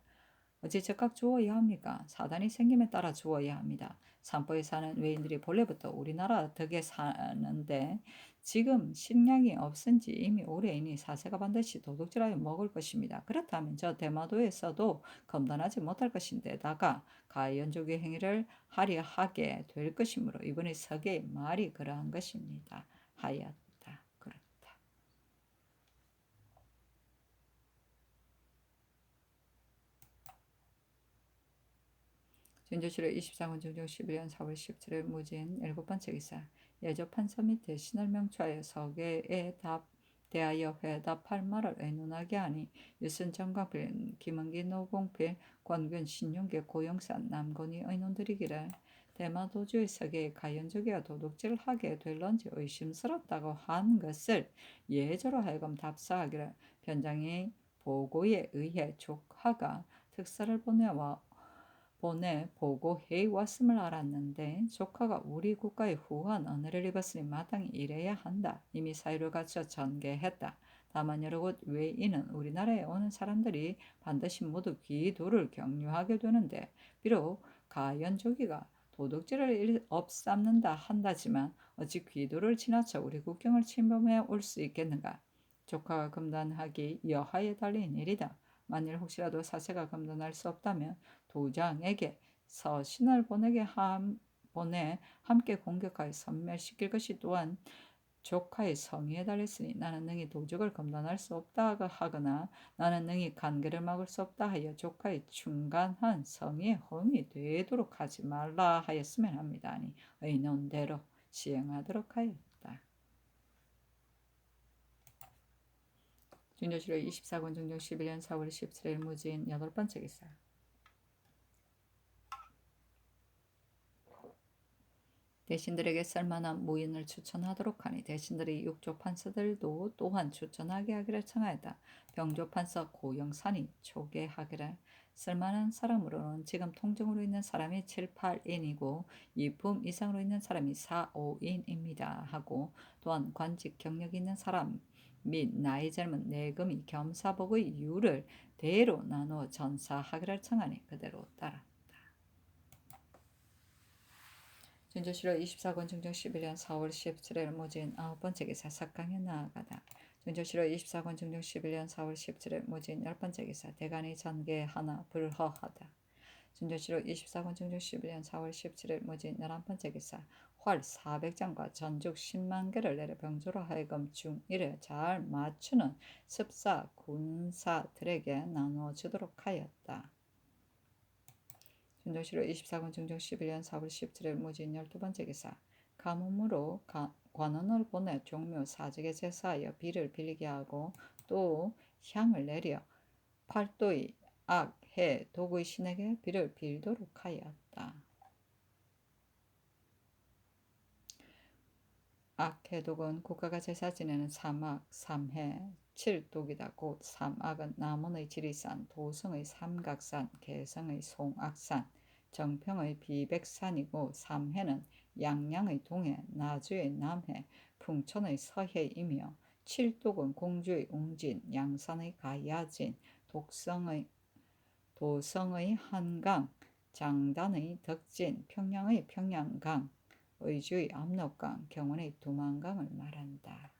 어찌 즉각 주어야 합니까? 사단이 생김에 따라 주어야 합니다. 산포에 사는 외인들이 본래부터 우리나라 덕에 사는데 지금 식량이 없은지 이미 오래이니 사세가 반드시 도둑질하여 먹을 것입니다. 그렇다면 저 대마도에서도 검단하지 못할 것인데다가 가연족의 행위를 하려 하게 될 것이므로 이번에 서계의 말이 그러한 것입니다. 하였다. 그렇다. 진조실로 24군 중종 11년 4월 17일 무진 7번째 기사 예조 판서 및 대신을 명초하여 서계에 대하여 회답할 말을 의논하게 하니 유순 정광필 김은기 노봉필 권균 신윤계 고영산 남건이 의논드리기를 대마도주의 서계에 가연족이가 도둑질을 하게 될런지 의심스럽다고 한 것을 예조로 하여금 답사하기를 변장의 보고에 의해 조카가 특사를 보내 보고해 왔음을 알았는데 조카가 우리 국가의 후한 언어를 입었으니 마땅히 이래야 한다. 이미 사유를 갖춰 전개했다. 다만 여러 곳 외인은 우리나라에 오는 사람들이 반드시 모두 귀도를 경유하게 되는데 비록 가연조기가 도둑질을 업삼는다 한다지만 어찌 귀도를 지나쳐 우리 국경을 침범해 올 수 있겠는가. 조카가 금단하기 여하에 달린 일이다. 만일 혹시라도 사세가 금단할 수 없다면 도장에게 서신을 보내 함께 공격하여 섬멸시킬 것이 또한 조카의 성의에 달렸으니 나는 능히 도적을 검단할 수 없다 하거나 나는 능히 간계를 막을 수 없다 하여 조카의 충간한 성의에 험이 되도록 하지 말라 하였으면 합니다. 아니 의논대로 시행하도록 하였다. 준조실로 24군 중종 11년 4월 17일 무진 8번째 기사 대신들에게 쓸만한 무인을 추천하도록 하니 대신들이 육조판서들도 또한 추천하게 하기를 청하였다. 병조판서 고영산이 초계하기를 쓸만한 사람으로는 지금 통정으로 있는 사람이 7, 8인이고 이품 이상으로 있는 사람이 4, 5인입니다. 하고 또한 관직 경력이 있는 사람 및 나이 젊은 내금이 겸사복의 이유를 대로 나누어 전사하기를 청하니 그대로 따라. 준조실로 24권 중종 11년 4월 17일 모진 9번째 기사 석강에 나아가다. 준조실로 24권 중종 11년 4월 17일 모진 10번째 기사 대간이 전개 하나 불허하다. 준조실로 24권 중종 11년 4월 17일 모진 11번째 기사 활 400장과 전죽 10만 개를 내려 병조로 하여금 중일에 잘 맞추는 습사 군사들에게 나누어 주도록 하였다. 준조실로 24군 중종 11년 4월 17일 무진 12번째 기사 가뭄으로 관원을 보내 종묘 사직에 제사하여 비를 빌리게 하고 또 향을 내려 팔도의 악, 해, 독의 신에게 비를 빌도록 하였다. 악, 해, 독은 국가가 제사 지내는 삼악, 삼해, 칠독이다. 곧 삼악은 남원의 지리산, 도성의 삼각산, 개성의 송악산, 정평의 비백산이고 삼해는 양양의 동해, 나주의 남해, 풍천의 서해이며 칠독은 공주의 웅진, 양산의 가야진, 도성의 한강, 장단의 덕진, 평양의 평양강, 의주의 압록강, 경원의 두만강을 말한다.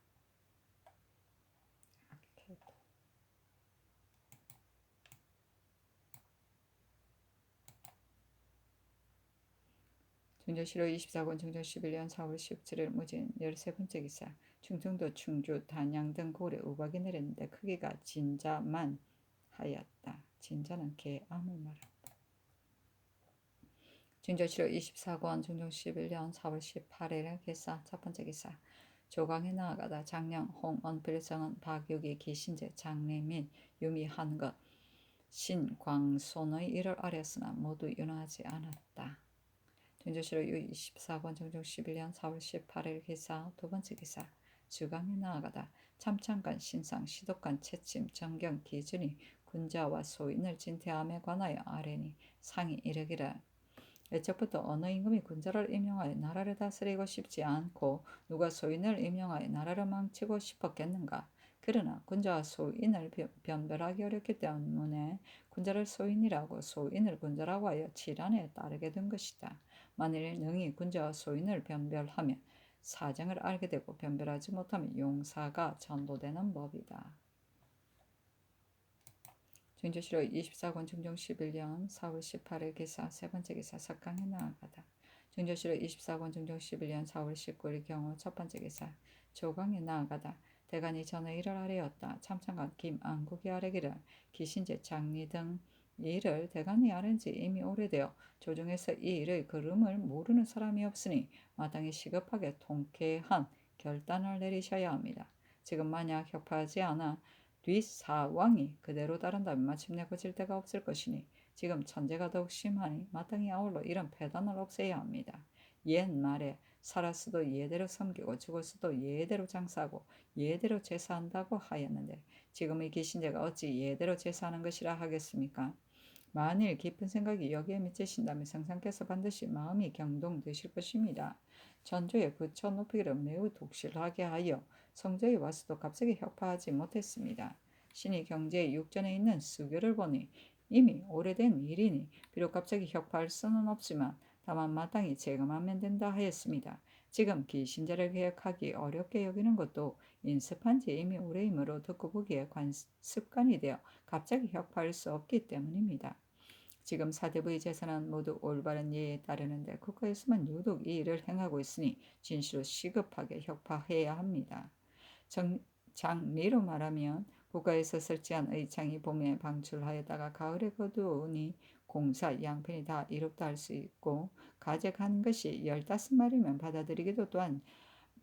준조실로 24권 중종 11년 4월 17일 무진 13번째 기사 충청도 충주 단양 등 고을에 우박이 내렸는데 크기가 진자만 하였다. 진자는 개암을 말한다. 준조실로 24권 중종 11년 4월 18일 기사 첫번째 기사 조강에 나아가다 장령 홍언필 성은 박유기 기신제 장례 및 유미 한것 신광손의 일을 아뢰었으나 모두 윤하지 않았다. 중조실록 24권 정종 11년 4월 18일 기사 두 번째 기사 주강에 나아가다 참창간 신상 시독간 채침 정경 기준이 군자와 소인을 진퇴함에 관하여 아뢰니 상이 이르기를 애초부터 어느 임금이 군자를 임용하여 나라를 다스리고 싶지 않고 누가 소인을 임용하여 나라를 망치고 싶었겠는가. 그러나 군자와 소인을 변별하기 어렵기 때문에 군자를 소인이라고 소인을 군자라고 하여 질환에 따르게 된 것이다. 만일 능히 군자와 소인을 변별하면 사정을 알게 되고 변별하지 못하면 용사가 전도되는 법이다. 중조실록 24권 중종 11년 4월 18일 기사 세 번째 기사 석강에 나아가다. 중조실록 24권 중종 11년 4월 19일 경우 첫 번째 기사 조강에 나아가다. 대간이 전에 일을 아뢰었다. 참창관 김안국이 아뢰기를 기신제 장리 등 일을 대간이 아뢰은 지 이미 오래되어 조정에서 이 일의 그름을 모르는 사람이 없으니 마땅히 시급하게 통쾌한 결단을 내리셔야 합니다. 지금 만약 협파하지 않아 뒷사왕이 그대로 따른다면 마침내 고칠 데가 없을 것이니 지금 천재가 더욱 심하니 마땅히 아울러 이런 폐단을 없애야 합니다. 옛 말에 살았어도 예대로 섬기고 죽었어도 예대로 장사하고 예대로 제사한다고 하였는데 지금의 기신제가 어찌 예대로 제사하는 것이라 하겠습니까? 만일 깊은 생각이 여기에 미치신다면 성상께서 반드시 마음이 경동되실 것입니다. 전조의 부처 높이기를 매우 독실하게 하여 성저에 와서도 갑자기 혁파하지 못했습니다. 신이 경제의 육전에 있는 수교를 보니 이미 오래된 일이니 비록 갑자기 혁파할 수는 없지만 다만 마땅히 재검하면 된다 하였습니다. 지금 기신제를 계획하기 어렵게 여기는 것도 인습한 지 이미 오래이므로 듣고 보기에 습관이 되어 갑자기 혁파할 수 없기 때문입니다. 지금 사대부의 제사는 모두 올바른 예에 따르는데 국가에서만 유독 이 일을 행하고 있으니 진시로 시급하게 혁파해야 합니다. 장리로 말하면 국가에서 설치한 의창이 봄에 방출하였다가 가을에 거두니 공사 양편이 다 이롭다 할 수 있고 가져간 것이 15말이면 받아들이기도 또한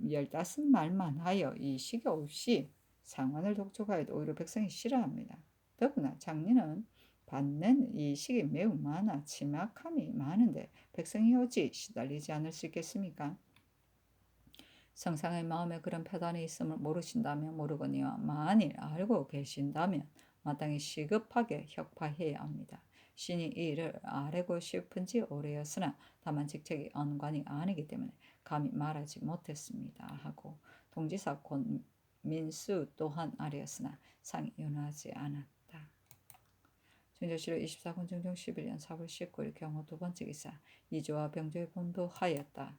15말만 하여 이식이 없이 상환을 독촉하여도 오히려 백성이 싫어합니다. 더구나 장리는 받는 이식이 매우 많아 침악함이 많은데 백성이 어찌 시달리지 않을 수 있겠습니까? 성상의 마음에 그런 패단이 있음을 모르신다면 모르거니와 만일 알고 계신다면 마땅히 시급하게 혁파해야 합니다. 신이 이 일을 아뢰고 싶은지 오래였으나 다만 직책이 언관이 아니기 때문에 감히 말하지 못했습니다 하고 동지사 권민수 또한 아뢰었으나 상이 윤하지 않았다. 중조실록 24권 중종 11년 4월 19일 경우 두 번째 기사 이조와 병조에 본도하였다.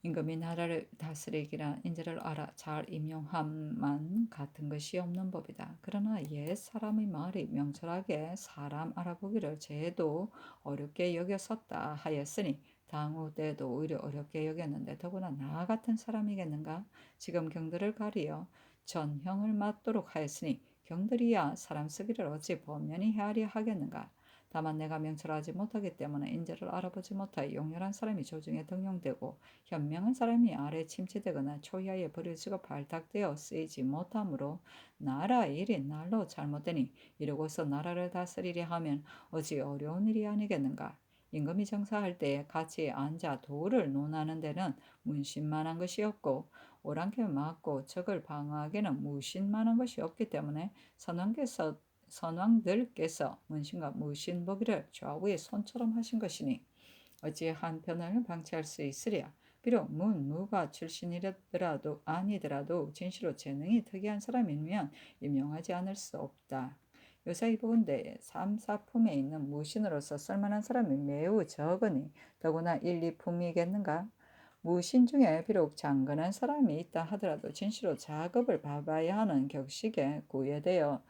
임금이 나라를 다스리기란 인재를 알아 잘 임용함만 같은 것이 없는 법이다. 그러나 옛 사람의 말이 명철하게 사람 알아보기를 제도 어렵게 여겼었다 하였으니 당후 때도 오히려 어렵게 여겼는데 더구나 나 같은 사람이겠는가? 지금 경들을 가리어 전형을 맡도록 하였으니 경들이야 사람 쓰기를 어찌 범연히 헤아려 하겠는가? 다만 내가 명철하지 못하기 때문에 인재를 알아보지 못하여 용렬한 사람이 조정에 등용되고 현명한 사람이 아래 침체되거나 초야에 버려지고 발탁되어 쓰이지 못하므로 나라 일이 날로 잘못되니 이러고서 나라를 다스리려 하면 어찌 어려운 일이 아니겠는가. 임금이 정사할 때에 같이 앉아 도를 논하는 데는 문신만한 것이 없고 오랑캐 맞고 적을 방어하기는 무신만한 것이 없기 때문에 선왕들께서 문신과 무신보기를 좌우의 손처럼 하신 것이니 어찌 한편을 방치할 수 있으랴. 비록 무가 출신이더라도 아니더라도 진시로 재능이 특이한 사람이면 임용하지 않을 수 없다. 요사이 보건대 3, 4품에 있는 무신으로서 쓸만한 사람이 매우 적으니 더구나 1, 2품이겠는가? 무신 중에 비록 장건한 사람이 있다 하더라도 진시로 작업을 봐봐야 하는 격식에 구애되어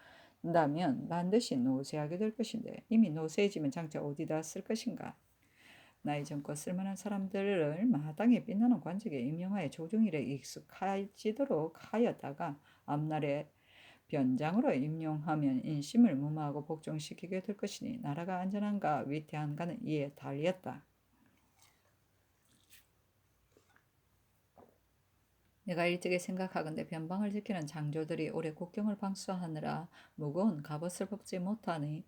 다면 반드시 노쇠하게 될 것인데 이미 노쇠해지면 장차 어디다 쓸 것인가? 나이 젊고 쓸만한 사람들을 마땅히 빛나는 관직에 임명하여 조정일에 익숙해지도록 하였다가 앞날에 변장으로 임용하면 인심을 무마하고 복종시키게 될 것이니 나라가 안전한가 위태한가는 이에 달렸다. 내가 일찍이 생각하건대 변방을 지키는 장조들이 올해 국경을 방수하느라 무거운 갑옷을 벗지 못하니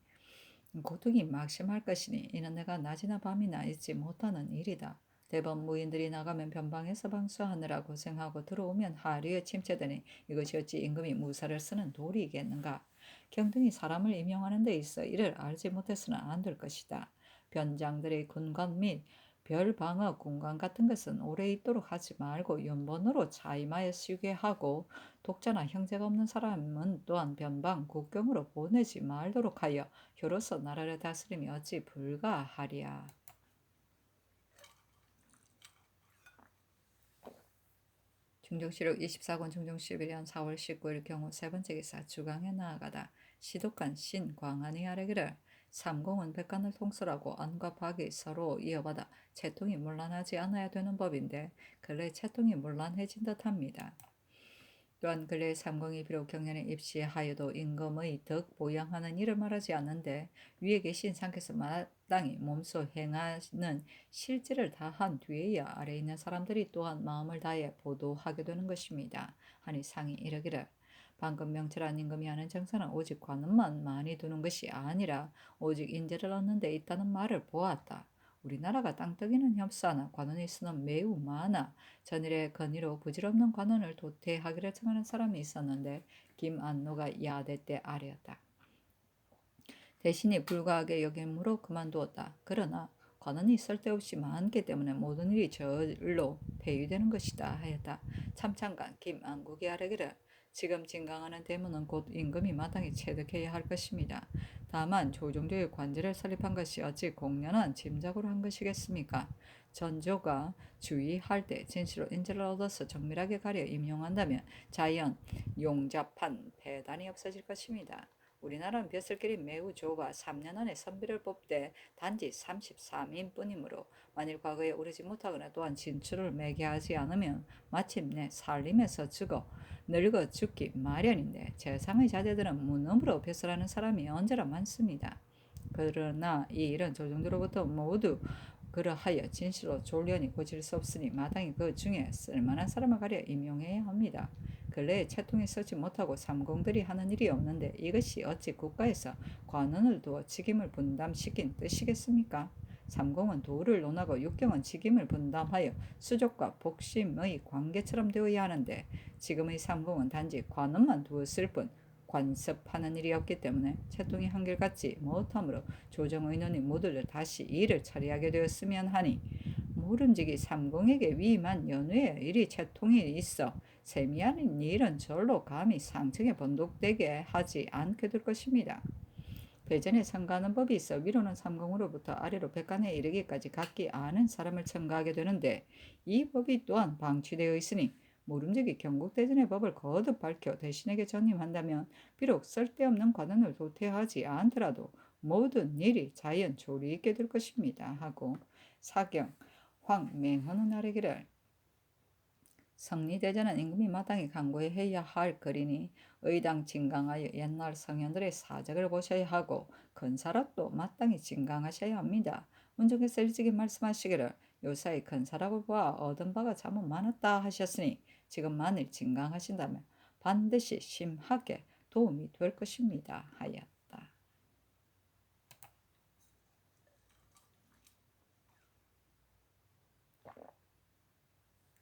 고통이 막심할 것이니 이는 내가 낮이나 밤이나 잊지 못하는 일이다. 대번 무인들이 나가면 변방에서 방수하느라 고생하고 들어오면 하류에 침체되니 이것이 어찌 임금이 무사를 쓰는 도리이겠는가. 경등이 사람을 임용하는 데 있어 이를 알지 못해서는 안 될 것이다. 변장들의 군관 및 별방어 군관 같은 것은 오래 있도록 하지 말고 연번으로 자임하여 쉬게 하고 독자나 형제가 없는 사람은 또한 변방 국경으로 보내지 말도록 하여 효로서 나라를 다스림이 어찌 불가하랴. 중종실록 24권 중종 11년 4월 19일 경우 세 번째 기사 주강에 나아가다 시독한 신광안이 아뢰기를 삼공은 백간을 통솔하고 안과 박이 서로 이어받아 채통이 문란하지 않아야 되는 법인데 근래 채통이 문란해진 듯합니다. 또한 근래 삼공이 비록 경년에 입시하여도 임금의 덕 보양하는 일을 말하지 않는데 위에 계신 상께서 마땅히 몸소 행하는 실질을 다한 뒤에야 아래 있는 사람들이 또한 마음을 다해 보도하게 되는 것입니다. 하니 상이 이르기를 방금 명철한 임금이 하는 정사는 오직 관음만 많이 두는 것이 아니라 오직 인재를 얻는 데 있다는 말을 보았다. 우리나라가 땅떡이는 협사나 관원의 수는 매우 많아 전일에 건의로 부질없는 관원을 도태하기를 청하는 사람이 있었는데 김안노가 야대 때 아래였다. 대신이 불가하게 여김으로 그만두었다. 그러나 관원이 쓸데없이 많기 때문에 모든 일이 저일로 폐위되는 것이다 하였다. 참찬관 김안국이 아뢰기를 지금 진강하는 대문은 곧 임금이 마땅히 체득해야 할 것입니다. 다만 조정조의 관제를 설립한 것이 어찌 공연한 짐작으로 한 것이겠습니까? 전조가 주의할 때 진실로 인재를 얻어서 정밀하게 가려 임용한다면 자연 용잡한 배단이 없어질 것입니다. 우리나라는 벼슬길이 매우 좁아 3년 안에 선비를 뽑되 단지 33인 뿐이므로 만일 과거에 오르지 못하거나 또한 진출을 매개하지 않으면 마침내 살림에서 늙어 죽기 마련인데 재상의 자제들은 무능으로 벼슬하는 사람이 언제나 많습니다. 그러나 이 일은 조정들로부터 모두 그러하여 진실로 졸련이 고칠 수 없으니 마땅히 그 중에 쓸만한 사람을 가려 임용해야 합니다. 근래에 채통이 서지 못하고 삼공들이 하는 일이 없는데 이것이 어찌 국가에서 관원을 두어 직임을 분담시킨 뜻이겠습니까? 삼공은 도를 논하고 육경은 직임을 분담하여 수족과 복심의 관계처럼 되어야 하는데 지금의 삼공은 단지 관원만 두었을 뿐 관습하는 일이 없기 때문에 채통이 한결같지 못하므로 조정의논이 모두들 다시 일을 처리하게 되었으면 하니 모름지기 삼공에게 위임한 연후에 일이 채통이 있어 세미하는 일은 절로 감히 상층에 번독되게 하지 않게 될 것입니다. 배전에 첨가하는 법이 있어 위로는 삼공으로부터 아래로 백간에 이르기까지 각기 아는 사람을 첨가하게 되는데 이 법이 또한 방치되어 있으니 모름지기 경국대전의 법을 거듭 밝혀 대신에게 전임한다면 비록 쓸데없는 관원을 도태하지 않더라도 모든 일이 자연 조리 있게 될 것입니다. 하고 사경 황맹헌은 아뢰기를 성리대전은 임금이 마땅히 강구해야 할 거리니 의당 진강하여 옛날 성현들의 사적을 보셔야 하고 근사랍도 마땅히 진강하셔야 합니다. 문중께서 일찍이 말씀하시기를 요사이 근사랍을 보아 얻은 바가 참 많았다 하셨으니 지금 만일 진강하신다면 반드시 심하게 도움이 될 것입니다 하였다.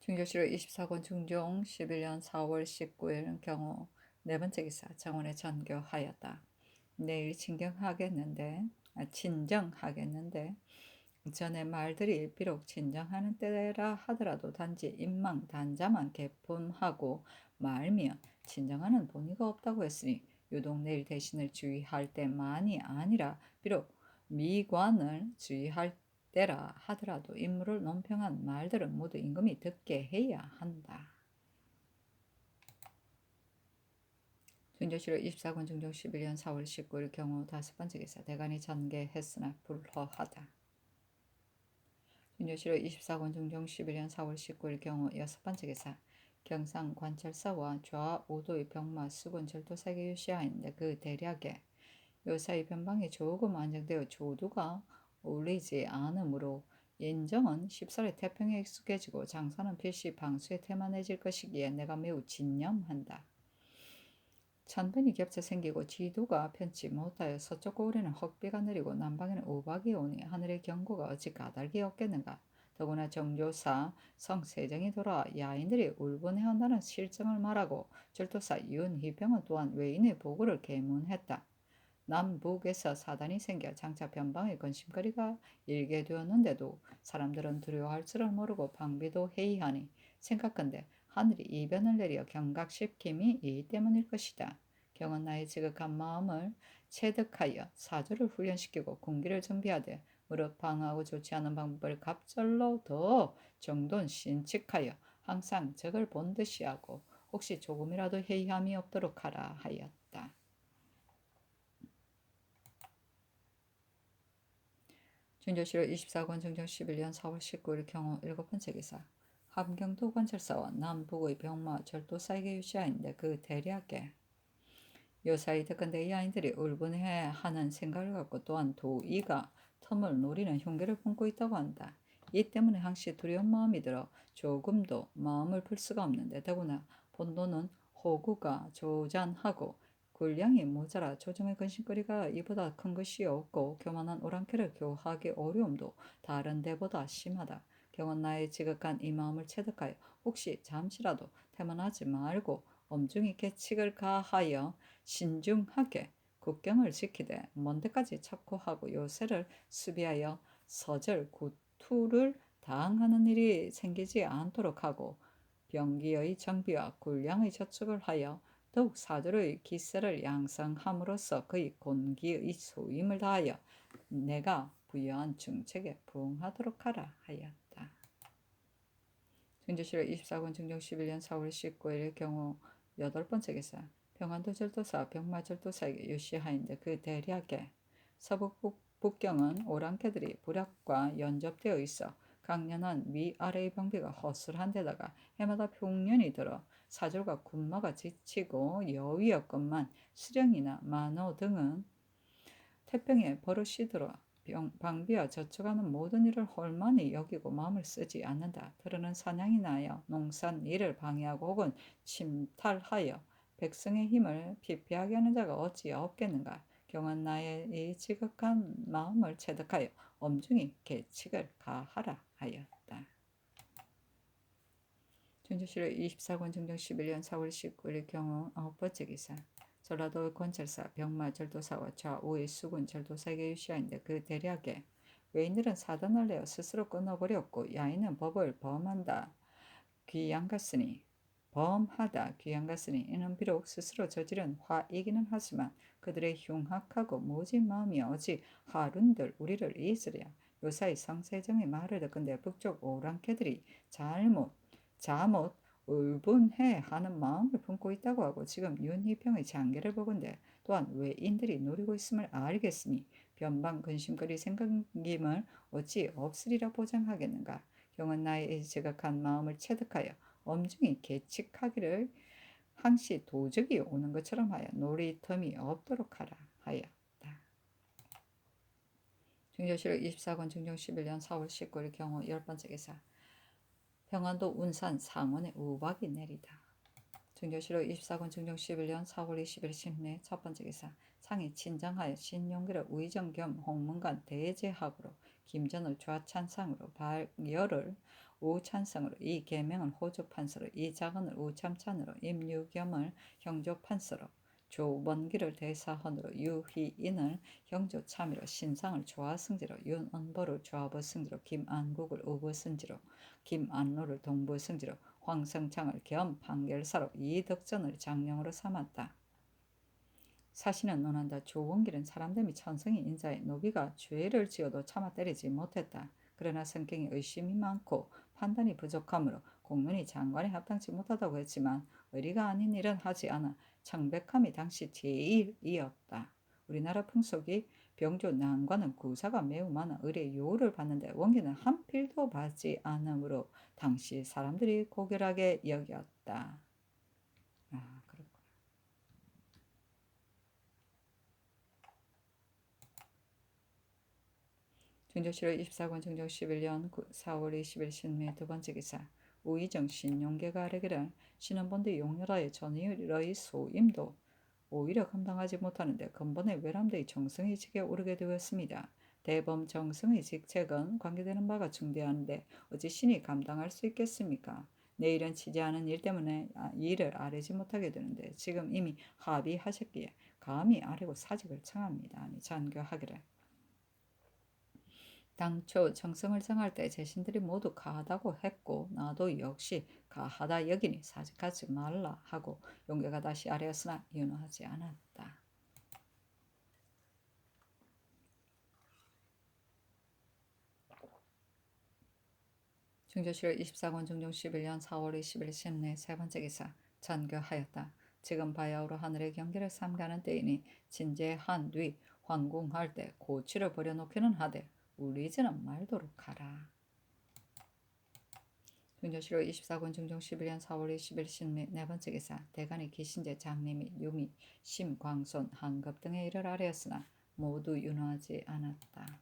중조실록 24권 중종 11년 4월 19일 경우 네 번째 기사 정원에 전교하였다. 내일 친정하겠는데 전에 말들이 비록 진정하는 때라 하더라도 단지 인망 단자만 개품하고 말며 진정하는 본의가 없다고 했으니 유독 내일 대신을 주의할 때만이 아니라 비록 미관을 주의할 때라 하더라도 인물을 논평한 말들은 모두 임금이 듣게 해야 한다. 중조실록 24권 중종 11년 4월 19일 경우 다섯 번째 기사 대간이 전개했으나 불허하다. 중조실록 24권 중종 11년 4월 19일 경우 여섯 번째 기사 경상 관철사와 좌우도의 병마 수군 절도사에게 유시하였는데 그 대략에 요사이 변방이 조금 안정되어 조두가 어울리지 않으므로 인정은 쉽사리 태평에 익숙해지고 장사는 필시 방수에 태만해질 것이기에 내가 매우 진념한다. 천변이 겹쳐 생기고 지도가 편치 못하여 서쪽 고을에는 헉비가 내리고 남방에는 우박이 오니 하늘의 경고가 어찌 까닭이 없겠는가. 더구나 정조사 성세정이 돌아와 야인들이 울분해한다는 실정을 말하고 절도사 윤희병은 또한 외인의 보고를 계문했다. 남북에서 사단이 생겨 장차 변방의 근심거리가 일게 되었는데도 사람들은 두려워할 줄을 모르고 방비도 해이하니 생각건대 하늘이 이변을 내려 경각시킴이 이 때문일 것이다. 경은 나의 지극한 마음을 체득하여 사주를 훈련시키고 군기를 정비하되 무릇 방어하고 좋지 않은 방법을 갑절로 더 정돈 신칙하여 항상 적을 본듯이 하고 혹시 조금이라도 해이함이 없도록 하라 하였다. 준조실록 24권 정정 11년 4월 19일 경호 7번째 기사. 함경도 관찰사와 남북의 병마 절도사에게 유시하인데 그 대략에 요사이 듣건대 이 아이들이 울분해하는 생각을 갖고 또한 도의가 틈을 노리는 흉계를 품고 있다고 한다. 이 때문에 항시 두려운 마음이 들어 조금도 마음을 풀 수가 없는데 더구나 본도는 호구가 조잔하고 군량이 모자라 조정의 근심거리가 이보다 큰 것이 없고 교만한 오랑캐를 교하기 어려움도 다른 데보다 심하다. 경은 나의 지극한 이 마음을 체득하여 혹시 잠시라도 태만하지 말고 엄중히 계칙을 가하여 신중하게 국경을 지키되 먼 데까지 첩고하고 요새를 수비하여 서절 구투를 당하는 일이 생기지 않도록 하고 병기의 정비와 군량의 저축을 하여 더욱 사주의 기세를 양성함으로써 그의 곤기의 소임을 다하여 내가 부여한 중책에 부응하도록 하라 하였다. 준조실록 24권 정정 11년 4월 19일 경우 8번째 기사. 평안도 절도사 병마 절도사에게 유시하인데 그 대략에 서북 북경은 오랑캐들이 불약과 연접되어 있어 강연한 위아래의 병비가 허술한 데다가 해마다 흉년이 들어 사절과 군마가 지치고 여위였건만 수령이나 만호 등은 태평에 버릇이 들어 방비와 저축하는 모든 일을 홀만히 여기고 마음을 쓰지 않는다. 그러는 사냥이 나여 농산 일을 방해하고 혹은 침탈하여 백성의 힘을 피폐하게 하는 자가 어찌 없겠는가. 경은 나의 이 지극한 마음을 체득하여 엄중히 계칙을 가하라 하였다. 준조실록 24권 정정 11년 4월 19일 경우 9번째 기사. 전라도 관찰사 병마 절도사와 좌우의 수군 절도사에게 유시하인데 그 대략에 외인들은 사단을 내어 스스로 끊어버렸고 야인은 법을 범하다 귀양갔으니 이는 비록 스스로 저지른 화이기는 하지만 그들의 흉악하고 모진 마음이 어찌 하룬들 우리를 잊으랴. 요사이 성세정의 말을 듣건대 북쪽 오랑캐들이 잘못 울분해 하는 마음을 품고 있다고 하고 지금 윤희병의 장계를 보건대 또한 외인들이 노리고 있음을 알겠으니 변방 근심거리 생각임을 어찌 없으리라 보장하겠는가. 경은 나의 지극한 마음을 체득하여 엄중히 계칙하기를 항시 도적이 오는 것처럼 하여 놀이텀이 없도록 하라 하였다. 중조실록 24권 중정 11년 4월 19일 경우 10번째 기사. 평안도 운산 상원에 우박이 내리다. 중조실록 24권 중정 11년 4월 20일 신내 첫번째 기사. 상이 친정하여 신용기를 우의정 겸 홍문관 대제학으로 김전을 좌찬상으로 발열을 우찬성으로 이 계명을 호조판서로 이 작은을 우참찬으로 임유겸을 형조판서로 조번기를 대사헌으로 유희인을 형조참의로 신상을 조화승지로 윤언보를 조화버승지로 김안국을 우버승지로 김안로를 동부승지로 황성창을 겸 판결사로 이덕전을 장령으로 삼았다. 사신은 논한다. 조원길은 사람됨이 천성이 인자에 노비가 죄를 지어도 참아 때리지 못했다. 그러나 성격이 의심이 많고 판단이 부족하므로 공론이 장관에 합당치 못하다고 했지만 의리가 아닌 일은 하지 않아 청백함이 당시 제일이었다. 우리나라 풍속이 병조 난관은 구사가 매우 많아 의뢰 요를 받는데 원기는 한 필도 받지 않으므로 당시 사람들이 고결하게 여겼다. 그렇구나. 중조실로 24권 중조 11년 4월 20일 신미 두 번째 기사 우의정 신용계가 아래기를 신원본대 용렬하의 전의의 소임도 오히려 감당하지 못하는데 근본의 외람되의 정승의직에 오르게 되었습니다. 대범 정승의 직책은 관계되는 바가 중대한데 어찌 신이 감당할 수 있겠습니까? 내일은 치지 않은 일 때문에 일을 아뢰지 못하게 되는데 지금 이미 합의하셨기에 감히 아뢰고 사직을 청합니다. 아니 잔교하기를. 당초 정성을 정할 때 제신들이 모두 가하다고 했고 나도 역시 가하다 여기니 사직하지 말라 하고 용계가 다시 아뢰었으나 윤호하지 않았다. 중조실 24권 중종 11년 4월 20일 신내 세 번째 기사 잔교하였다. 지금 바야흐로 하늘의 경계를 삼가는 때이니 진제한 뒤 황궁할 때 고치를 버려놓기는 하되 울리지는 말도록 하라. 중조실로 24권 중종 11년 4월 20일 신내 네 번째 기사 대간의 기신제 장림이 유미 심광손 한급 등의 일을 아뢰었으나 모두 윤호하지 않았다.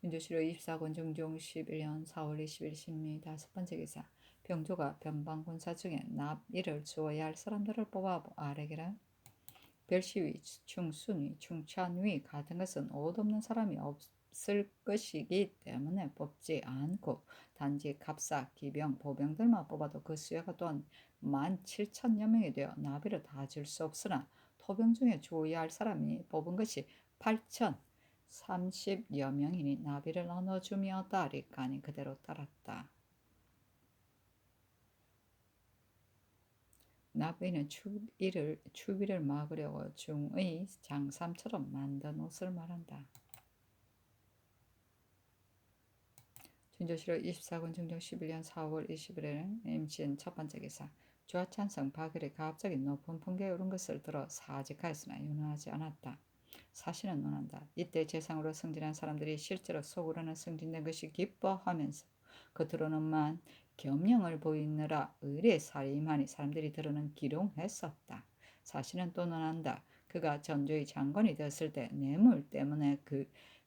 중조실로 24권 중종 11년 4월 20일 신미 다섯 번째 기사 병조가 변방군사 중에 납일을 주어야 할 사람들을 뽑아 아래기라 별시위, 충순위, 충찬위 같은 것은 옷 없는 사람이 없을 것이기 때문에 뽑지 않고 단지 갑사, 기병, 보병들만 뽑아도 그 수요가 또한 17,000여 명이 되어 나비를 다 줄 수 없으나 토병 중에 주어야 할 사람이 뽑은 것이 8,030여 명이니 나비를 나눠주며 따리까니 그대로 따랐다. 나비는 추위를 막으려고 중의 장삼처럼 만든 옷을 말한다. 준조실로 24권 중종 11년 4월 21일 MCN 첫 번째 기사 좌찬성 박일이 갑자기 높은 풍계에 오른 것을 들어 사직하였으나 윤호하지 않았다. 사실은 논한다. 이때 재상으로 승진한 사람들이 실제로 속으로는 승진된 것이 기뻐하면서 겉으로는만 겸용을 보이느라 의례살림하니 사람들이 들어는 기롱했었다. 사실은 또 논한다. 그가 전조의 장관이 되었을 때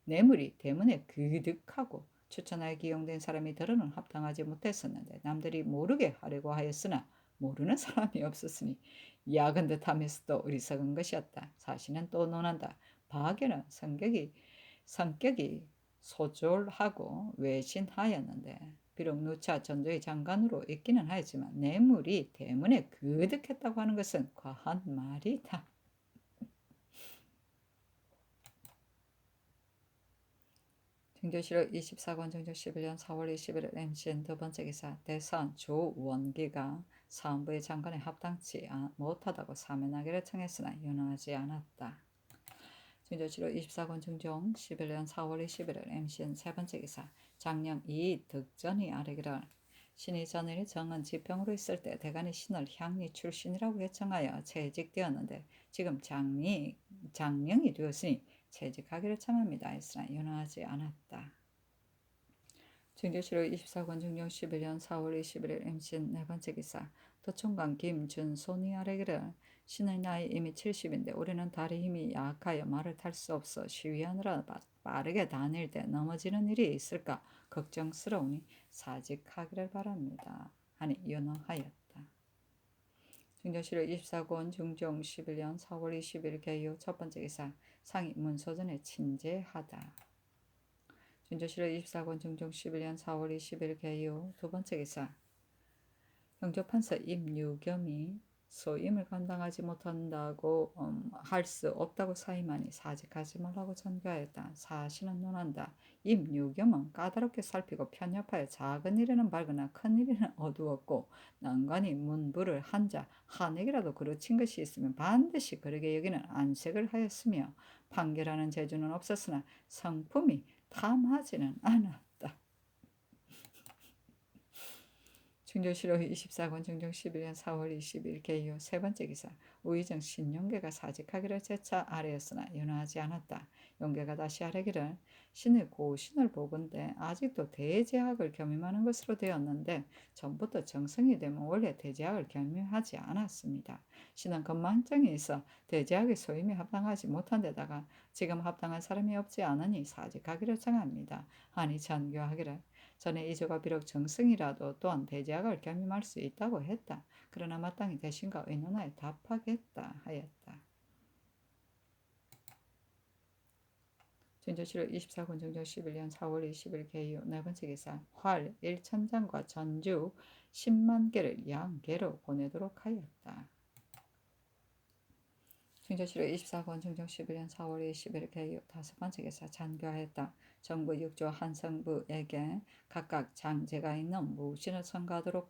뇌물이 때문에 그득하고 추천하에 기용된 사람이 들어는 합당하지 못했었는데 남들이 모르게 하려고 하였으나 모르는 사람이 없었으니 야근 듯하면서도 어리석은 것이었다. 사실은 또 논한다. 박에는 성격이 소졸하고 외신하였는데 비록 누차 전조의 장관으로 있기는 하였지만 뇌물이 때문에 그득했다고 하는 것은 과한 말이다. 중조실로 24권 중조 11년 4월 21일 MCN 두 번째 기사 대선 조원기가 사헌부의 장관에 합당치 못하다고 사면하기를 청했으나 윤호하지 않았다. 중조실로 24권 중종 11년 4월 21일 MCN 세 번째 기사 장령 이득전이 아래기를 신이 전일이 정은 지평으로 있을 때 대간이 신을 향리 출신이라고 예청하여 채직되었는데 지금 장령이 되었으니 채직하기를 청합니다. 했으나 윤호하지 않았다. 중조실로 24권 중종 11년 4월 21일 MCN 네 번째 기사 도총관 김준손이 아래기를 신의 나이 이미 70인데 올해는 다리 힘이 약하여 말을 탈 수 없어 시위하느라 빠르게 다닐 때 넘어지는 일이 있을까 걱정스러우니 사직하기를 바랍니다. 하니 윤호하였다. 중조실로 24권 중종 11년 4월 20일 개요 첫 번째 기사 상이 문소전에 친제하다. 중조실로 24권 중종 11년 4월 20일 개요 두 번째 기사 형조판서 임유겸이 소임을 감당하지 못한다고 할 수 없다고 사임하니 사직하지 말라고 전교하였다. 사실은 논한다. 임유겸은 까다롭게 살피고 편협하여 작은 일에는 밝으나 큰 일에는 어두웠고 난관이 문부를 한자 한액이라도 그르친 것이 있으면 반드시 그러게 여기는 안색을 하였으며 판결하는 재주는 없었으나 성품이 탐하지는 않았다. 충주시로 24권 중종 11년 4월 20일 개요 세 번째 기사. 우의정 신용계가 사직하기를 재차 아뢰었으나 연하지 않았다. 용계가 다시 아뢰기를 신의 고신을 보건대 아직도 대제학을 겸임하는 것으로 되었는데 전부터 정성이 되면 원래 대제학을 겸임하지 않았습니다. 신은 건망증이 있어 대제학의 소임에 합당하지 못한 데다가 지금 합당한 사람이 없지 않으니 사직하기를 청합니다. 하니 전교하기를 전에 이조가 비록 정승이라도 또한 대제학을 겸임할 수 있다고 했다. 그러나 마땅히 대신과 의논하여 답하겠다 하였다. 진조시로 24군 정정 11년 4월 20일 개요 네 번째 기사. 활 1천장과 전주 10만 개를 양계로 보내도록 하였다. 충주시로 24권 정정 11년 4월 20일 개요 다섯 번째 기사. 잔교하였다. 정부 6조 한성부에게 각각 장제가 있는 무신을 선거하도록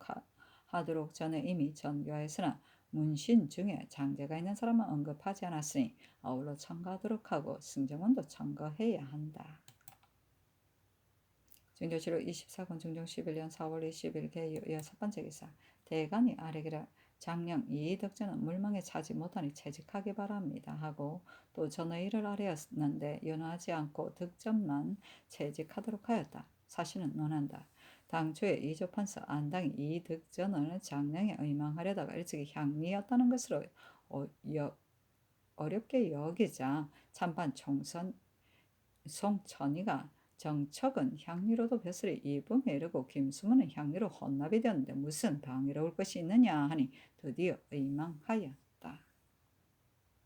하도록 전에 이미 전교하였으나 문신 중에 장제가 있는 사람은 언급하지 않았으니 아울러 첨가하도록 하고 승정원도 첨가해야 한다. 증조시로 24권 중종 11년 4월 20일 개요 여섯 번째 기사. 대간이 아뢰기를 장령 이덕전은 물망에 차지 못하니 채직하기 바랍니다 하고 또 전의를 아뢰었는데 연하지 않고 득점만 채직하도록 하였다. 사실은 논한다. 당초에 이조판서 안당이 이 득전을 장령에 의망하려다가 일찍이 향리였다는 것으로 어렵게 여기자 찬반 총선 송천이가 정척은 향리로도 벼슬이 이쁨에 이르고 김수문은 향리로 혼납이 되었는데 무슨 방해로울 것이 있느냐 하니 드디어 의망하였다.